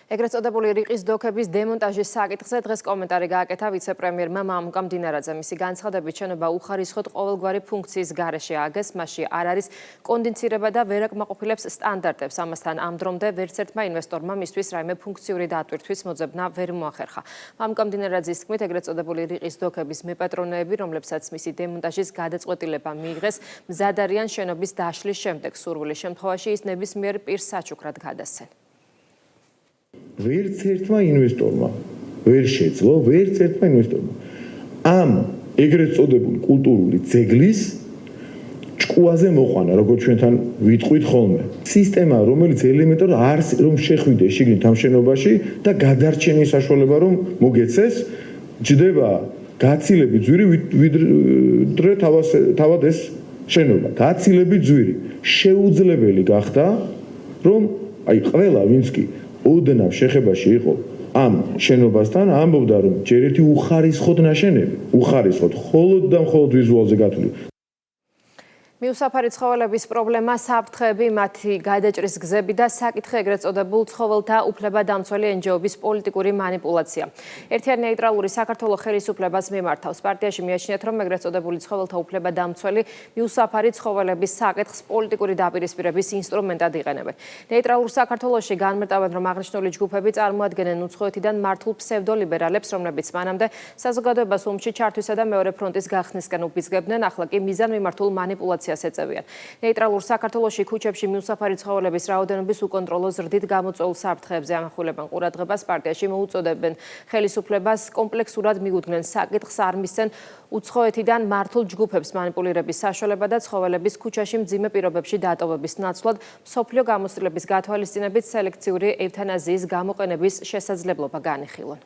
ეგრეთ წოდებული რიყის დოქების დემონტაჟის საკითხზე დღეს კომენტარი გააკეთა ვიცე-პრემიერმა მამგამდინარაძემ. მისი განცხადებით, შენობა უხარისხოდ ყოველგვარი ფუნქციის გარეშე ააგეს, მასში არ არის კონდიცირება და ვერ აკმაყოფილებს სტანდარტებს. ამასთან ამ დრომდე ვერც ერთმა ინვესტორმა მისთვის რაიმე ფუნქციური დატვირთვის მოძებნა ვერ მოახერხა. მამგამდინარაძის თქმით, ეგრეთ წოდებული რიყის დოქების მეპატრონეები, რომლებსაც მისი დემონტაჟის გადაწყვეტილება მიიღეს, მზად არიან შენობის დაშლის შემდეგ. სურვილის შემთხვევაში ის ნებისმიერ პირს საჩუქრად გადასცენ. ვერც ერთმა ინვესტორმა ვერ შეძლო, ვერც ერთმა ინვესტორმა ამ ეგრეთ წოდებული კულტურული ძეგლის ჭკუაზე მოყვანა, როგორც ჩვენთან ვიტყვით ხოლმე. სისტემა, რომელიც ელემენტარულად არ რომ შეხვიდე შიგნით ამ შენობაში და გადარჩენის საშუალება რომ მოგეცეს, ჯდება გაცილებით ძვირი ვიდრე თავად ეს შენობა. გაცილებით ძვირი. შეუძლებელი გახდა, რომ აი ყველა ვინც კი ოდნავ შეხებაში იყო ამ შენობასთან, ამბობდა, რომ ჯერ ერთი უხარისხოდ ნაშენები, უხარისხოდ, მხოლოდ და მხოლოდ ვიზუალზე გათვლილი. მიუსაფარი ცხოველების პრობლემა, საფრთხეები, მათი გადაჭრის გზები და საკითხი ეგრეთ წოდებულ ცხოველთა უფლებადამცველი NGO-ების პოლიტიკური манипуляცია. ერთიანი ნეიტრალური საქართველოს ხელისუფლებას მიმართავს. პარტიაში მიაჩნიათ, რომ ეგრეთ წოდებული ცხოველთა უფლებადამცველი მიუსაფარი ცხოველების საკითხს პოლიტიკური დაპირისპირების ინსტრუმენტად იყენებენ. ნეიტრალურ საქართველოში განმარტავენ, რომ აღნიშნული ჯგუფები წარმოადგენენ უცხოეთიდან მართულ ფსევდოლიბერალებს, რომლებიც მანამდე საზოგადოებას ომში ჩართვისა და მეორე ფრონტის გახსნისკენ უბიძგებდნენ, ახლა კი მიზანმიმართულ манипуляციას ეწევიან. ნეიტრალურ საქართველოში ქუჩებში მიუსაფარი ცხოველების რაოდენობის უკონტროლო ზრდით გამოწვეულ საფრთხეებზე ამახვილებენ ყურადღებას. პარტიაში მოუწოდებენ ხელისუფლებას კომპლექსურად მიუდგნენ საკითხს, არ მისცენ უცხოეთიდან მართულ ჯგუფებს манипуლირების საშუალება და ცხოველების ქუჩაში მძიმე პირობებში დატოვების ნაცვლად მსოფლიო გამოცდილების გათვალისწინებით სელექციური ევთანაზიის გამოყენების შესაძლებლობა განიხილონ.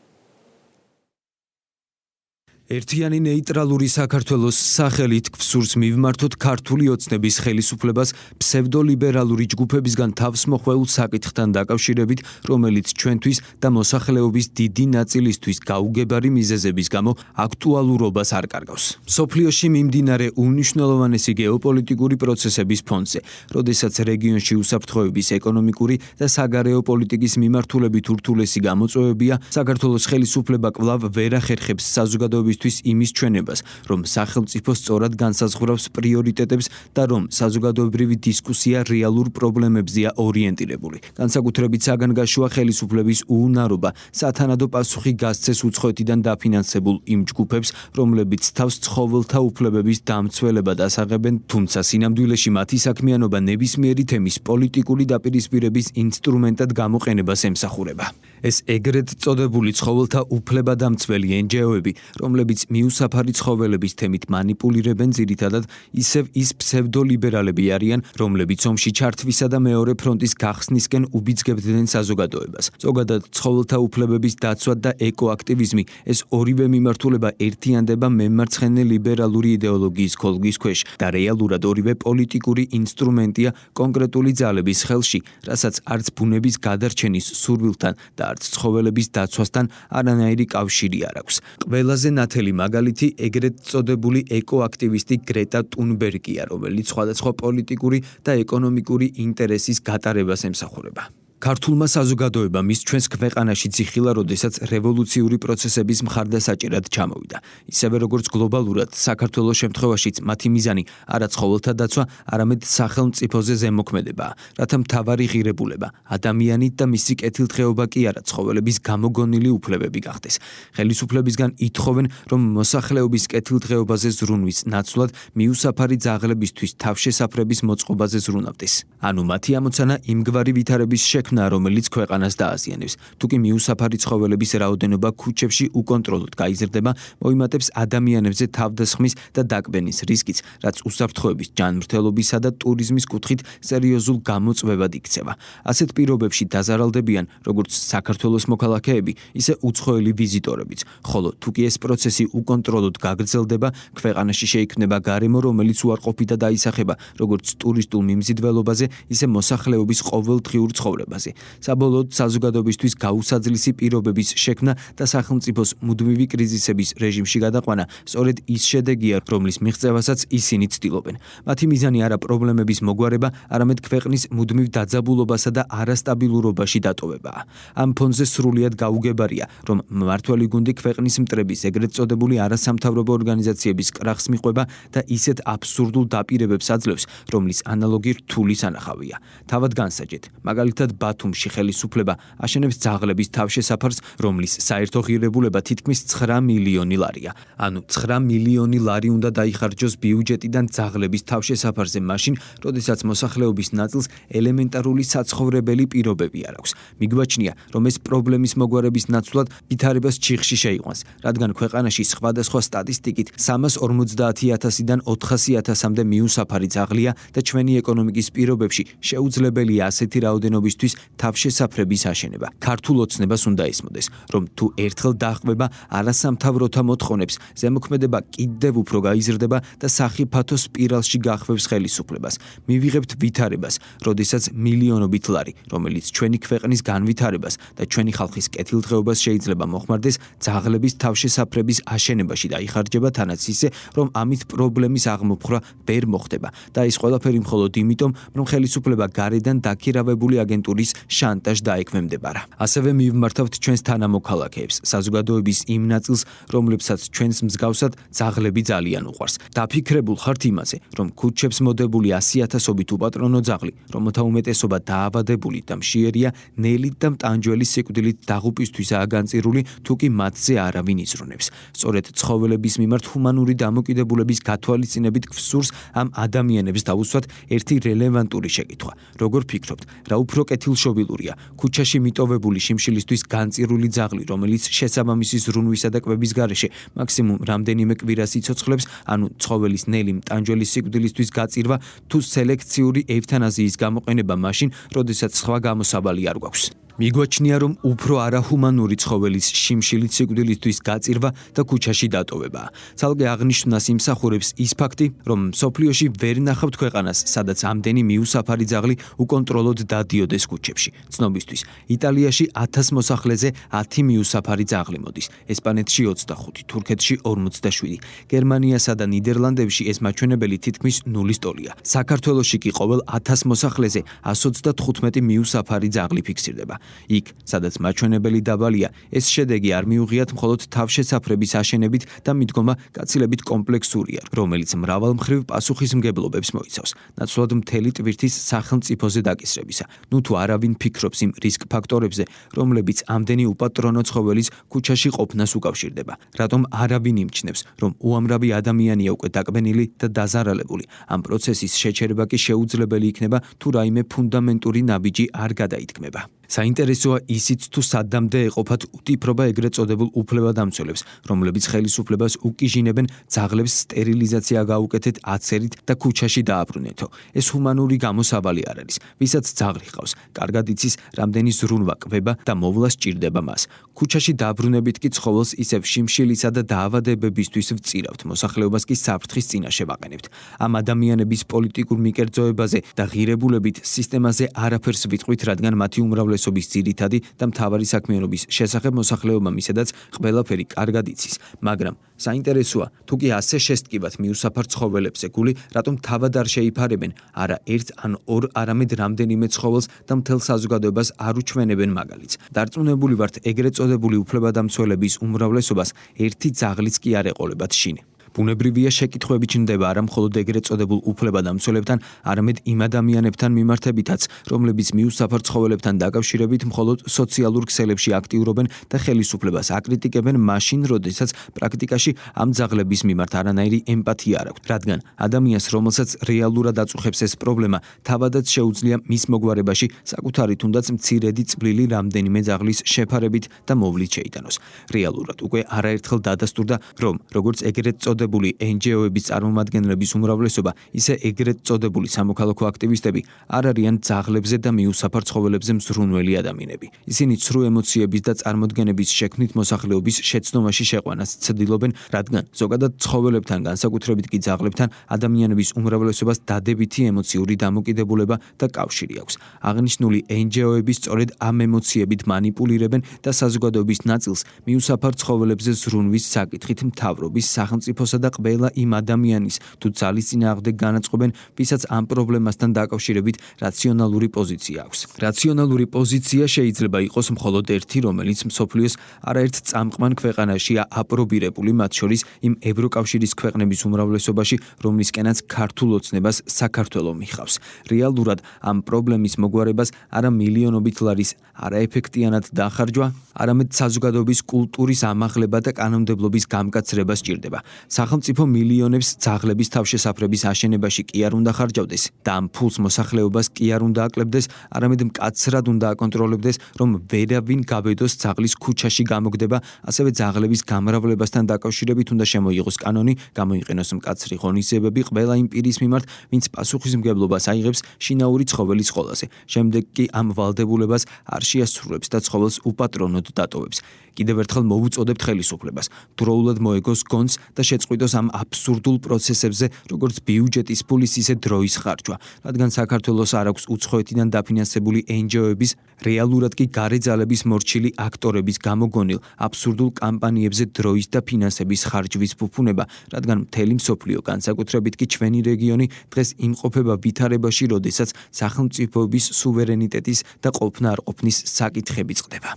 ერთიანი ნეიტრალური საქართველოს სახელით გვსურს მივმართოთ ქართული ოცნების ხელისუფლებას ფსევდოლიბერალური ჯგუფებისგან თავს მოხვეულ საკითხთან დაკავშირებით, რომელიც ჩვენთვის და მოსახლეობის დიდი ნაწილისთვის გაუგებარი მიზეზების გამო აქტუალურობას არ კარგავს. მსოფლიოში მიმდინარე უმნიშვნელოვანესი გეოპოლიტიკური პროცესების ფონზე, როდესაც რეგიონში უსაფრთხოების ეკონომიკური და საგარეო პოლიტიკის მიმართულებით ურთულესი გამოწვევებია, საქართველოს ხელისუფლება კვლავ ვერ ახერხებს საზოგადოებისთვის იმის ჩვენებას, რომ სახელმწიფო სწორად განსაზღვრავს პრიორიტეტებს და რომ საზოგადოებრივი დისკუსია რეალურ პრობლემებზეა ორიენტირებული. განსაკუთრებით საგანგაშოა ხელისუფლების უუნარობა სათანადო პასუხი გასცეს უცხოეთიდან დაფინანსებულ იმ ჯგუფებს, რომლებიც თავს ცხოველთა უფლებების დამცველებად ასაღებენ, თუმცა სინამდვილეში მათი საქმიანობა ნებისმიერი თემის პოლიტიკური დაპირისპირების ინსტრუმენტად გამოყენებას ემსახურება. ეს ეგრეთ წოდებული ცხოველთა უფლებადამცველი NGO-ები, რომლებიც მიუსაფარი ცხოველების თემით მანიპულირებენ ძირითადად ისევ ის ფსევდოლიბერალები არიან, რომლებიც ომში ჩართვისა და მეორე ფრონტის გახსნისკენ უბიძგებდნენ საზოგადოებას. ზოგადად ცხოველთა უფლებების დაცვა და ეკოაქტივიზმი, ეს ორივე მიმართულება ერთიანდება მემარცხენე ლიბერალური იდეოლოგიის ქოლგის ქვეშ და რეალურად ორივე პოლიტიკური ინსტრუმენტია კონკრეტული ძალების ხელში, რასაც არც ბუნების გადარჩენის სურვილთან და არც ცხოველების დაცვასთან არანაირი კავშირი არ აქვს. ყველაზე ნათელი მაგალითი ეგრეთ წოდებული ეკოაქტივისტი გრეტა ტუნბერგია, რომელიც სხვადასხვა პოლიტიკური და ეკონომიკური ინტერესის გატარებას ემსახურება. ქართულმა საზოგადოებამ ის ჩვენს ქვეყანაში ძიხილა, როდესაც რევოლუციური პროცესების მხარდასაჭერად ჩამოვიდა. ისევე როგორც გლობალურად, საქართველოს შემთხვევაშიც მათი მიზანი არა ცხოველთა დაცვა, არამედ სახელმწიფოზე ზემოქმედებაა, რათა მთავარი ღირებულება ადამიანით და მისი კეთილდღეობა კი არა ცხოველების გამოგონილი უფლებები გახდეს. ხელისუფლებისგან ითხოვენ, რომ მოსახლეობის კეთილდღეობაზე ზრუნვის ნაცვლად მიუსაფარი ძაღლებისთვის თავშესაფრების მოწყობაზე ზრუნავდეს. ანუ მათი ამოცანა იმგვარი ვითარების რომელიც ქვეყანას დააზიანებს. თუკი მიუსაფარი ცხოველების რაოდენობა ქუჩებში უკონტროლოდ გაიზრდება, მოიმატებს ადამიანებზე თავდასხმის და დაკბენის რისკიც, რაც უსაფრთხოების, ჯანმრთელობისა და ტურიზმის კუთხით სერიოზულ გამოწვევად იქცევა. ასეთ პირობებში დაზარალდებიან როგორც საქართველოს მოქალაქეები, ისე უცხოელი ვიზიტორებიც, ხოლო თუკი ეს პროცესი უკონტროლოდ გაგრძელდება, ქვეყანაში შეიქმნება გარემო, რომელიც უარყოფითად დაისახება როგორც ტურისტულ მიმზიდველობაზე, ისე მოსახლეობის ყოველდღიურ ცხოვრებას. საბოლოოდ საზოგადოებისთვის გაუსაძლისი პირობების შექმნა და სახელმწიფოს მუდმივი კრიზისების რეჟიმში გადაყვანა სწორედ ის შედეგია, რომლის მიღწევასაც ისინი ცდილობენ. მათი მიზანი არა პრობლემების მოგვარება, არამედ ქვეყნის მუდმივ დაძაბულობასა და არასტაბილურობაში დატოვებაა. ამ ფონზე სრულიად გაუგებარია, რომ მმართველი გუნდი ქვეყნის მტრების ეგრეთ წოდებული არასამთავრობო ორგანიზაციების კრახს მიყვება და ისეთ აბსურდულ დაპირებებს აძლევს, რომლის ანალოგი რთული სანახავია. თავად განსაჯეთ, მაგალითად ბათუმში ხელისუფლება აშენებს ძაღლების თავშესაფარს, რომლის საერთო ღირებულება თითქმის 9 მილიონი ლარია. ანუ 9 მილიონი ლარი უნდა დაიხარჯოს ბიუჯეტიდან ძაღლების თავშესაფარზე მაშინ, როდესაც მოსახლეობის ნაწილს ელემენტარული საცხოვრებელი პირობები არ აქვს. მიგვაჩნია, რომ ეს პრობლემის მოგვარების ნაცვლად ვითარებას ჩიხში შეიყვანს, რადგან ქვეყანაში სხვადასხვა სტატისტიკით 350,000-დან 400,000-მდე მიუსაფარი ძაღლია და ჩვენი ეკონომიკის პირობებში შეუძლებელია ასეთი რაოდენობისთვის თავშესაფრების აშენება. ქართულ ოცნებას უნდა ესმოდეს, რომ თუ ერთხელ დახვება არასამთავროთა მოთხოვნებს, ზემოქმედება კიდევ უფრო გაიზრდება და სახიფათო სპირალში გახვევს ხელისუფლებას. მივიღებთ ვითარებას, როდესაც მილიონობით ლარი, რომელიც ჩვენი ქვეყნის განვითარებას და ჩვენი ხალხის კეთილდღეობას შეიძლება მოხმარდეს, ძაღლების თავშესაფრების აშენებაში დაიხარჯება, თანაც ისე, რომ ამით პრობლემის აღმოფხვრა ვერ მოხდება და ეს ყველაფერი მხოლოდ იმიტომ, რომ ხელისუფლება გარედან დაქირავებული აგენტურის შანტაჟ დაექვემდებარა. ასევე მივმართავთ ჩვენს თანამოქალაქეებს, საზოგადოების იმ ნაწილს, რომლებსაც ჩვენს მსგავსად ძაღლები ძალიან უყვარს. დაფიქრებულ ხართ იმაზე, რომ ქუჩებს მოდებული 100,000-ობით უპატრონო ძაღლი, რომელთა უმეტესობა დაავადებული და მშიერია, ნელით და მტანჯველი სიკვდილით დაღუპისთვისაა განწირული, თუკი მათზე არავინ იზრუნებს. სწორედ ცხოველების მიმართ ჰუმანური დამოკიდებულების გათვალისწინებით გვსურს ამ ადამიანებს დაუსვათ ერთი რელევანტური შეკითხვა. როგორ ფიქრობთ, რა უფრო კეთილშობილურია, ქუჩაში მიტოვებული შიმშილისთვის განწირული ძაღლი, რომელიც შესაბამისი ზრუნვისა და კვების გარეშე მაქსიმუმ რამდენიმე კვირას იცოცხლებს, ანუ ცხოველის ნელი მტანჯველი სიკვდილისთვის გაწირვა, თუ სელექციური ევთანაზიის გამოყენება მაშინ, როდესაც სხვა გამოსავალი არ გვაქვს. მიგვაჩნია, რომ უფრო არაჰუმანური ცხოველის შიმშილით სიკვდილისთვის გაწირვა და ქუჩაში დატოვებაა. ცალკე აღნიშნულს იმსახურებს ის ფაქტი, რომ სოფლიოში ვერ ნახავთ ქვეყანას, სადაც ამდენი მიუსაფარი ძაღლი უკონტროლოდ დადიოდეს ქუჩებში. ცნობისთვის, იტალიაში 1000 მოსახლეზე 10 მიუსაფარი ძაღლი მოდის, ესპანეთში 25, თურქეთში 47, გერმანიასა და ნიდერლანდებში ეს მაჩვენებელი თითქმის 0-ის ტოლია. საქართველოში კი ყოველ 1000 მოსახლეზე 135 მიუსაფარი ძაღლი ფიქსირდება. იქ, სადაც მაჩვენებელი დაბალია, ეს შედეგი არ მიუღიათ მხოლოდ თავშესაფრების აშენებით და მიდგომა გაცილებით კომპლექსურია, რომელიც მრავალმხრივ პასუხისმგებლობებს მოიცავს, ნაცვლად მთელი ტვირთის სახელმწიფოზე დაკისრებისა. ნუ თუ არავინ ფიქრობს იმ რისკ ფაქტორებზე, რომლებიც ამდენი უპატრონო ცხოველის ქუჩაში ყოფნას უკავშირდება. რატომ არავინ იმჩნევს, რომ უამრავი ადამიანია უკვე დაკბენილი და დაზარალებული. ამ პროცესის შეჩერება კი შეუძლებელი იქნება, თუ რაიმე ფუნდამენტური ნაბიჯი არ გადაითქმება. საინტერესოა ისიც, თუ სადამდე ეყოფათ უტიფრობა ეგრეთ წოდებულ უფლებადამცველებს, რომლებიც ხელისუფლებას უკიჟინებენ ძაღლებს სტერილიზაცია გაუკეთეთ აცერით და ქუჩაში დააბრუნეთო. ეს ჰუმანური გამოსავალი არ არის, ვისაც ძაღლი ჰყავს, კარგად იცის, რამდენი ზრუნვა კვება და მოვლა სჭირდება მას. ქუჩაში დაბრუნებით კი ცხოველს ისევ შიმშილისა და დაავადებებისთვის ვწირავთ, მოსახლეობას კი საფრთხის წინაშე ვაყენებთ. ამ ადამიანების პოლიტიკურ მიკერძოებაზე და ღირებულებით სისტემაზე არაფერს ვიტყვით, რადგან მათი უმრავლესობის ძირითადი და მთავარი საქმიანობის შესახებ მოსახლეობა მისედაც ყველაფერი კარგად იცის, მაგრამ საინტერესოა, თუ კი ასე შესტკიბათ მიუსაფარ ცხოველებზე გული, რატომ თავად არ შეიფარებენ არა ერთ ან ორ, არამედ რამდენიმე ცხოველს და მთელ საზოგადოებას არ უჩვენებენ მაგალითს. დარწმუნებული ვართ, ეგრეთ წოდებული უფლებადამცველების უმრავლესობას ერთი ძაღლიც კი არ ეყოლებათ შინ. ბუნებრივია შეკითხვები ჩნდება არა მხოლოდ ეგრეთ წოდებულ უფლებადამცველებთან, არამედ იმ ადამიანებთან მიმართებითაც, რომლებიც მიუსაფარ ცხოველებთან დაკავშირებით მხოლოდ სოციალურ ქსელებში აქტიურობენ და ხელისუფლებას აკრიტიკებენ მაშინ, როდესაც პრაქტიკაში ამ ძაღლების მიმართ არანაირი ემპათია არ აქვთ, რადგან ადამიანს, რომელსაც რეალურად აწუხებს ეს პრობლემა, თავადაც შეუძლია მის მოგვარებაში საკუთარი თუნდაც მცირედი წვლილი რამდენიმე ძაღლის შეფარებით და მოვლით შეიტანოს. რეალურად უკვე არაერთხელ დადასტურდა, რომ როგორც ეგრეთ წოდებული NGO-ების წარმომადგენლების უმრავლესობა, ისე ეგრეთ წოდებული სამოქალაქო აქტივისტები არ არიან ძაღლებზე და მიუსაფარ ცხოველებზე მზრუნველი ადამიანები. ისინი ცრუ ემოციების და წარმოდგენების შექმნით მოსახლეობის შეცდომაში შეყვანას ცდილობენ, რადგან ზოგადად ცხოველებთან, განსაკუთრებით კი ძაღლებთან, ადამიანების უმრავლესობას დადებითი ემოციური დამოკიდებულება და კავშირი აქვს. აღნიშნული NGO-ები სწორედ ამ ემოციებით მანიპულირებენ და საზოგადოების ნაწილს მიუსაფარ ცხოველებზე ზრუნვის საკითხით მთავრობის, სახელმწიფოსა და ყველა იმ ადამიანის თუ ძალის წინააღმდეგ განაწყობენ, ვისაც ამ პრობლემასთან დაკავშირებით რაციონალური პოზიცია აქვს. რაციონალური პოზიცია შეიძლება იყოს მხოლოდ ერთი, რომელიც მსოფლიოს არაერთ წამყვან ქვეყანაშია აპრობირებული, მათ შორის იმ ევროკავშირის ქვეყნების უმრავლესობაში, რომლისკენაც ქართულ ოცნებას საქართველო მიხავს. რეალურად ამ პრობლემის მოგვარებას არა მილიონობით ლარის არაეფექტიანად დახარჯვა, არამედ საზოგადოების კულტურის ამაღლება და კანონმდებლობის გამკაცრება სჭირდება. სახელმწიფო მილიონებს ძაღლების თავშესაფრების აშენებაში კი არ უნდა ხარჯავდეს და ამ ფულს მოსახლეობას კი არ უნდა აკლებდეს, არამედ მკაცრად უნდა აკონტროლებდეს, რომ ვერავინ გაბედოს ძაღლის ქუჩაში გამოგდება, ასევე ძაღლების გამრავლებასთან დაკავშირებით უნდა შემოიღოს კანონი, გამოიყენოს მკაცრი ღონისძიებები ყველა იმ პირის მიმართ, ვინც პასუხისმგებლობას აიღებს შინაური ცხოველის ყოლაზე. შემდეგ კი ამ ვალდებულებას არ შეასრულებს და ცხოველს უპატრონოდ დატოვებს. კიდევ ერთხელ მოვუწოდებთ ხელისუფლებას, დროულად მოეგოს გონს და შეწყვიტოს ამ აბსურდულ პროცესებზე, როგორც ბიუჯეტის ფულის, ისე დროის ხარჯვა, რადგან საქართველოს არ აქვს უცხოეთიდან დაფინანსებული NGO-ების, რეალურად კი გარე ძალების მორჩილი აქტორების გამოგონილ აბსურდულ კამპანიებზე დროის და ფინანსების ხარჯვის ფუფუნება, რადგან მთელი მსოფლიო, განსაკუთრებით კი ჩვენი რეგიონი დღეს იმყოფება ვითარებაში, როდესაც სახელმწიფოების სუვერენიტეტის და ყოფნა არ ყოფნის საკითხები წყდება.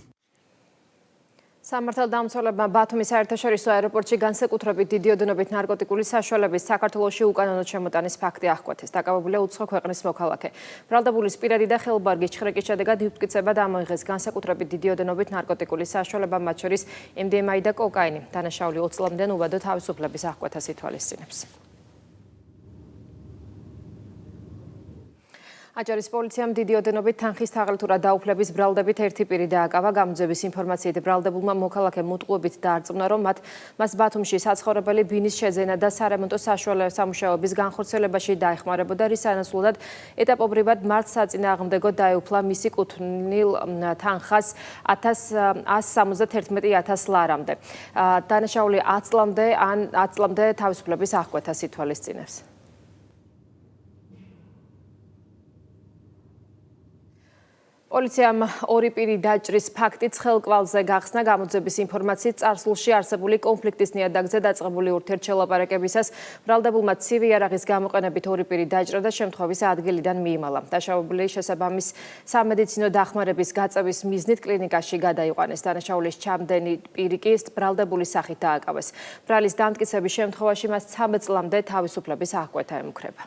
სამართალდამცველებმა ბათუმის საერთაშორისო აეროპორტში განსაკუთრებით დიდი ოდენობით ნარკოტიკული საშუალების საქართველოში უკანონოდ შემოტანის ფაქტი აღკვეთეს. დაკავებულია უცხო ქვეყნის მოქალაქე. ბრალდებულის პირადი და ხელბარგის ჩხრეკის შედეგად იფტკიცება დამოიღეს განსაკუთრებით დიდი ოდენობით ნარკოტიკული საშუალება, მათ შორის MDMA და კოკაინი. დანაშაული 20 წლამდე უვადო თავისუფლების აღკვეთას ითვალისწინებს. აჭარის პოლიციამ დიდი ოდენობით თანხის თაღლითურად დაუფლების ბრალდებით ერთი პირი დააკავა. გამოძების ინფორმაციით ბრალდებულმა მოქალაქემ უტყუებით დაარწმუნა, რომ მას ბათუმში საცხოვრებელი ბინის შეძენა და სარემონტო სამუშაოების განხორციელებაში დაეხმარებოდა, რის სანაცვლოდ ეტაპობრივად მარტს საწინააღმდეგო დაეუფლა მისი კუთვნილ თანხას 171.000 ლარამდე. დანაშაული 10 წლამდე თავისუფლების აღკვეთას ითვალისწინებს. პოლიციამ ორი პირი დაჭრის ფაქტი ცხელკვალზე გახსნა. გამოძების ინფორმაციით წარსულში არსებული კონფლიქტის ნიადაგზე დაწყებული ურთიერთშელაპარაკებისას ბრალდებულმა ცივი იარაღის გამოყენებით ორი პირი დაჭრა და შემთხვევის ადგილიდან მიიმალა. დაშავებული შესაბამის სამედიცინო დახმარების გაწევის მიზნით კლინიკაში გადაიყვანეს. დანაშაულის ჩამდენი პირი კი ბრალდებულის სახით დააკავეს. ბრალის დამტკიცების შემთხვევაში მას 13 წლამდე თავისუფლების აღკვეთა ემუქრება.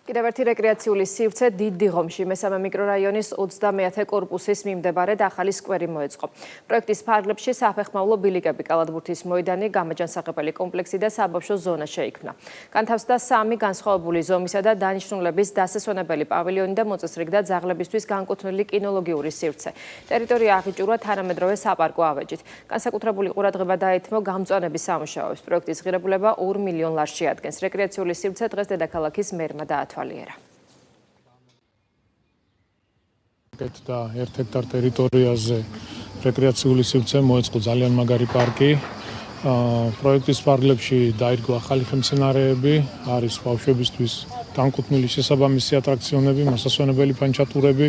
კიდევ ერთი რეკრეაციული სივრცე დიდ დიღომში მესამე მიკრორაიონის 30-ე კორპუსის მიმდებარედ ახალი სკვერი მოეწყო. პროექტის ფარგლებში საფეხმავლო ბილიკები, კალათბურთის მოედანი, გამაჯანსაღებელი კომპლექსი და საბავშვო ზონა შეიქმნა. განთავსდა 3 განსხვავებული ზომისა და დანიშნულების დასასვენებელი პავილიონი და მოწესრიგდა ძაღლებისთვის განკუთვნილი კინოლოგიური სივრცე. ტერიტორია აღიჭურვა თანამედროვე საპარკო ავეჯით. განსაკუთრებული ყურადღება დაეთმო გამწვანების სამუშაოებს. პროექტის ღირებულება 2 მილიონ ლარს შეადგენს. რეკრეაციული სივრცე დღეს დედაქალაქის მერმა დაათვალიერა. და 1 ჰექტარ ტერიტორიაზე რეკრეაციული სივრცე მოეწყო ძალიან მაგარი პარკი. პროექტის ფარგლებში დაირგო ახალი ხელმძღვანელოები, არის ბავშვებისთვის განკუთვნილი შესაბამისი ატრაქციონები, მასასვენებელი ფანჩატურები,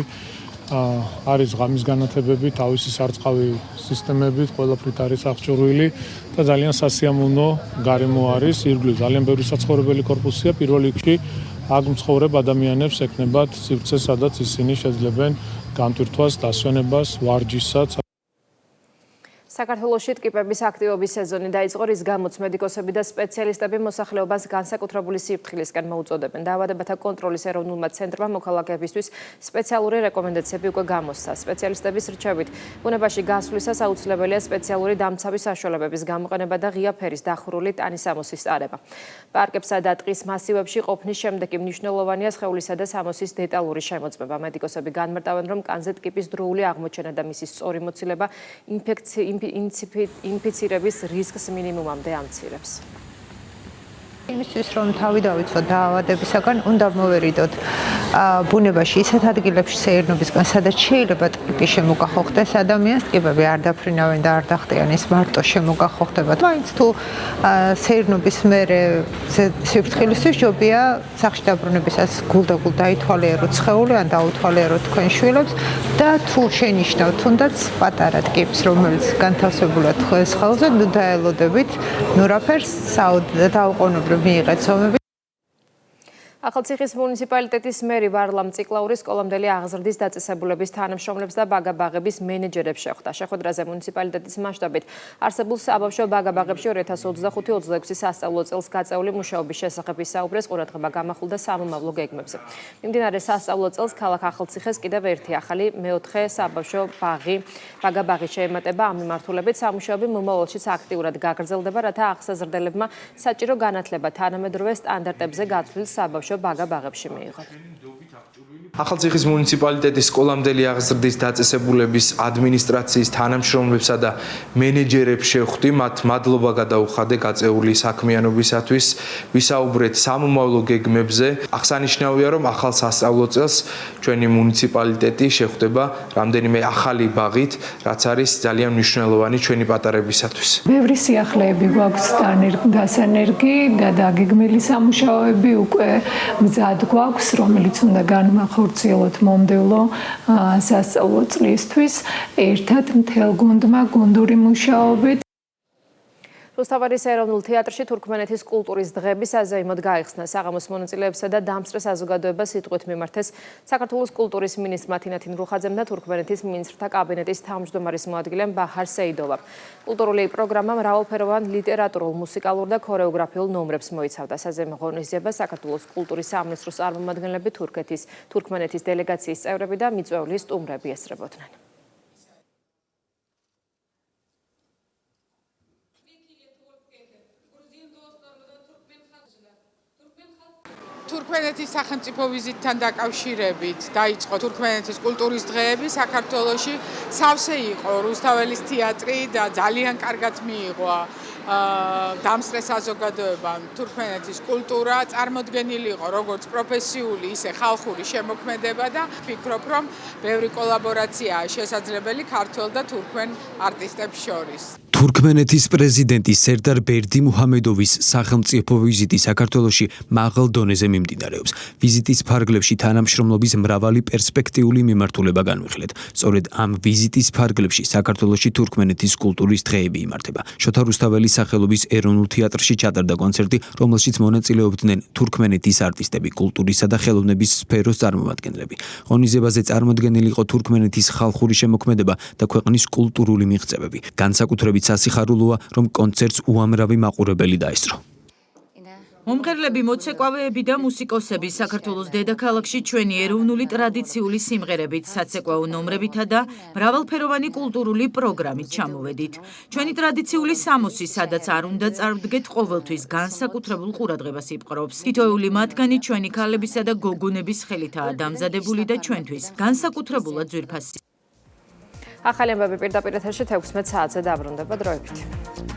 არის ღამის განათებები, თავისი სარწყავი სისტემებით, ყველაფრით არის აღჭურვილი და ძალიან სასიამოვნო გარემო არის. ირგვლივ ძალიან ბევრი საცხოვრებელი კორპუსია. პირველ რიგში აქ მცხოვრებ ადამიანებს ეკნებათ სივრცე, სადაც ისინი შეძლებენ განტვირთვას, დასვენებას, ვარჯიშსაც. საქართველოში ტკიპების აქტივობის სეზონი დაიწყო, რის გამოც მედიკოსები და სპეციალისტები მოსახლეობას განსაკუთრებული სიფრთხილისკენ მოუწოდებენ. დაავადებათა კონტროლის ეროვნულმა ცენტრმა მოქალაქეებისთვის სპეციალური რეკომენდაციები უკვე გამოსცა. სპეციალისტების რჩევით, ბუნებაში გასვლისას აუცილებელია სპეციალური დამცავი საშუალებების გამოყენება და ღია ფერის დახურული ტანისამოსის ტარება. პარკებსა და ტყის მასივებში ყოფნის შემდეგ მნიშვნელოვანია სხეულისა და სამოსის დეტალური შემოწმება. მედიკოსები განმარტავენ, რომ კანზე ტკიპის დროული აღმოჩენა და მისი სწორი მოცილება ინფიცირების რისკს მინიმუმამდე ამცირებს. იმისთვის რომ თავი დავიცვათ დაავადებისაგან, უნდა მოვერიდოთ ბუნებაში ისეთ ადგილებში სეირნობისგან, სადაც შეიძლება ტკიპი შემოგახო ხდეს ადამიანს, ტკიპები არ დაფრინავენ და არ დახტიან, ის მარტო შემოგახო ხდება. მაინც თუ სეირნობის მერე სიფრთხილისთვის ჯობია სახში დაბრუნებისას გულდაგულ დაითვალიეროთ სხეული ან დაუთვალიეროთ თქვენ შვილებს და თუ შენიშნავთ თუნდაც პატარა ტკიპს, რომელიც განთავსებულია თქვენს ხელზე, ნუ დაელოდებით ნურაფერს დაუყოვნებლივ მიიღეთ ზომები. ახალციხის მუნიციპალიტეტის მერი ვარლამ ციკლაური სკოლამდელი აღზრდის დაწესებულების თანამშრომლებს და ბაგა-ბაღების მენეჯერებს შეხვდა. შეხვედრაზე მუნიციპალიტეტის მასშტაბით არსებულ საბავშვო ბაგა-ბაღებში 2025-26 სასწავლო წელს გაწეული მუშაობის შესახებ ისაუბრეს, ყურადღება გამახვილდა სამომავლო გეგმებზე. მიმდინარე სასწავლო წელს ქალაქ ახალციხეს კიდევ ერთი ახალი მეოთხე საბავშვო ბაგა-ბაღი შეემატება. ამ მიმართულებით სამუშაოები მომავალშიც აქტიურად გაგრძელდება, რათა აღსაზრდელებმა საჭირო განათლება თანამედროვე სტანდარტებზე გათვლილ საბავშვო ბაგა-ბაღებში მიიღო. ახალციხის მუნიციპალიტეტის სკოლამდელი აღზრდის დაწესებულების ადმინისტრაციის თანამშრომლებსა და მენეჯერებს შევხვდი, მათ მადლობა გადაუხადე გაწეული საქმიანობისათვის, ვისაუბრეთ სამომავლო გეგმებზე. აღსანიშნავია, რომ ახალ სასწავლო წელს ჩვენი მუნიციპალიტეტი შეხვდება რამდენიმე ახალი ბაღით, რაც არის ძალიან მნიშვნელოვანი ჩვენი პატარებისათვის. ბევრი სიახლეები გვაქვს დასანერგი და დაგეგმილი სამუშაოები უკვე მზად გვაქვს, რომელიც უნდა განვახორციელოთ მომდევნო სასწავლო წლისთვის. ერთად მთელ გუნდმა გუნდური მუშაობით რუსთავარის ეროვნულ თეატრში თურქმენეთის კულტურის დღები საზეიმოდ გაიხსნა. საღამოს მონაწილეებსა და დამსწრე საზოგადოებას სიტყვით მიმართეს საქართველოს კულტურის მინისტრმა თინათინ რუხაძემ და თურქმენეთის მინისტრთა კაბინეტის თავმჯდომარის მოადგილემ ბაჰარ სეიდოვამ. კულტურული პროგრამა მრავალფეროვან ლიტერატურულ, მუსიკალურ და ქორეოგრაფიულ ნომრებს მოიცავდა. საზეიმო ღონისძიებას საქართველოს კულტურის სამინისტროს წარმომადგენლები, თურქმენეთის დელეგაციის წევრები და მიწვეული სტუმრები ესწრებოდნენ. სახელმწიფო ვიზიტთან დაკავშირებით დაიწყო თურქმენეთის კულტურის დღეები საქართველოში. სავსე იყო რუსთაველის თეატრი და ძალიან კარგად მიიღო დამსწრე საზოგადოებამ თურქმენეთის კულტურა, წარმოდგენილი იყო როგორც პროფესიული, ისე ხალხური შემოქმედება და ვფიქრობ, რომ ბევრი კოლაბორაციაა შესაძლებელი ქართველ და თურქმენ არტისტებს შორის. თურქმენეთის პრეზიდენტი სერდარ ბერდიმუჰამედოვის სახელმწიფო ვიზიტი საქართველოში მაღალ დონეზე მიმდინარეობს. ვიზიტის ფარგლებში თანამშრომლობის მრავალი პერსპექტიული მიმართულება განვიხილეთ. სწორედ ამ ვიზიტის ფარგლებში საქართველოში თურქმენეთის კულტურის დღეები იმართება. შოთა რუსთაველის სახელობის ეროვნულ თეატრში ჩატარდა კონცერტი, რომელშიც მონაწილეობდნენ თურქმენეთის არტისტები, კულტურისა და ხელოვნების სფეროს წარმომადგენლები. ღონისძიებაზე წარმოდგენილი იყო თურქმენეთის ხალხური შემოქმედება და ქვეყნის კულტურული მიღწევები. განსაკუთრებით სასიხარულოა, რომ კონცერტს უამრავი მაყურებელი დაესწრო. მომღერლები, მოცეკვავეები და მუსიკოსები საქართველოს დედაქალაქში ჩვენი ეროვნული ტრადიციული სიმღერებით, საცეკვაო ნომრებითა და მრავალფეროვანი კულტურული პროგრამით ჩამოვედით. ჩვენი ტრადიციული სამოსი, სადაც არ უნდა წარვდგეთ, ყოველთვის განსაკუთრებულ ყურადღებას იპყრობს. თითოეული მათგანი ჩვენი ქალებისა და გოგონების ხელითაა დამზადებული და ჩვენთვის განსაკუთრებულად ძვირფასი. ახალი ამბები პირდაპირ ეთერში 16 საათზე დაბრუნდება დროებით.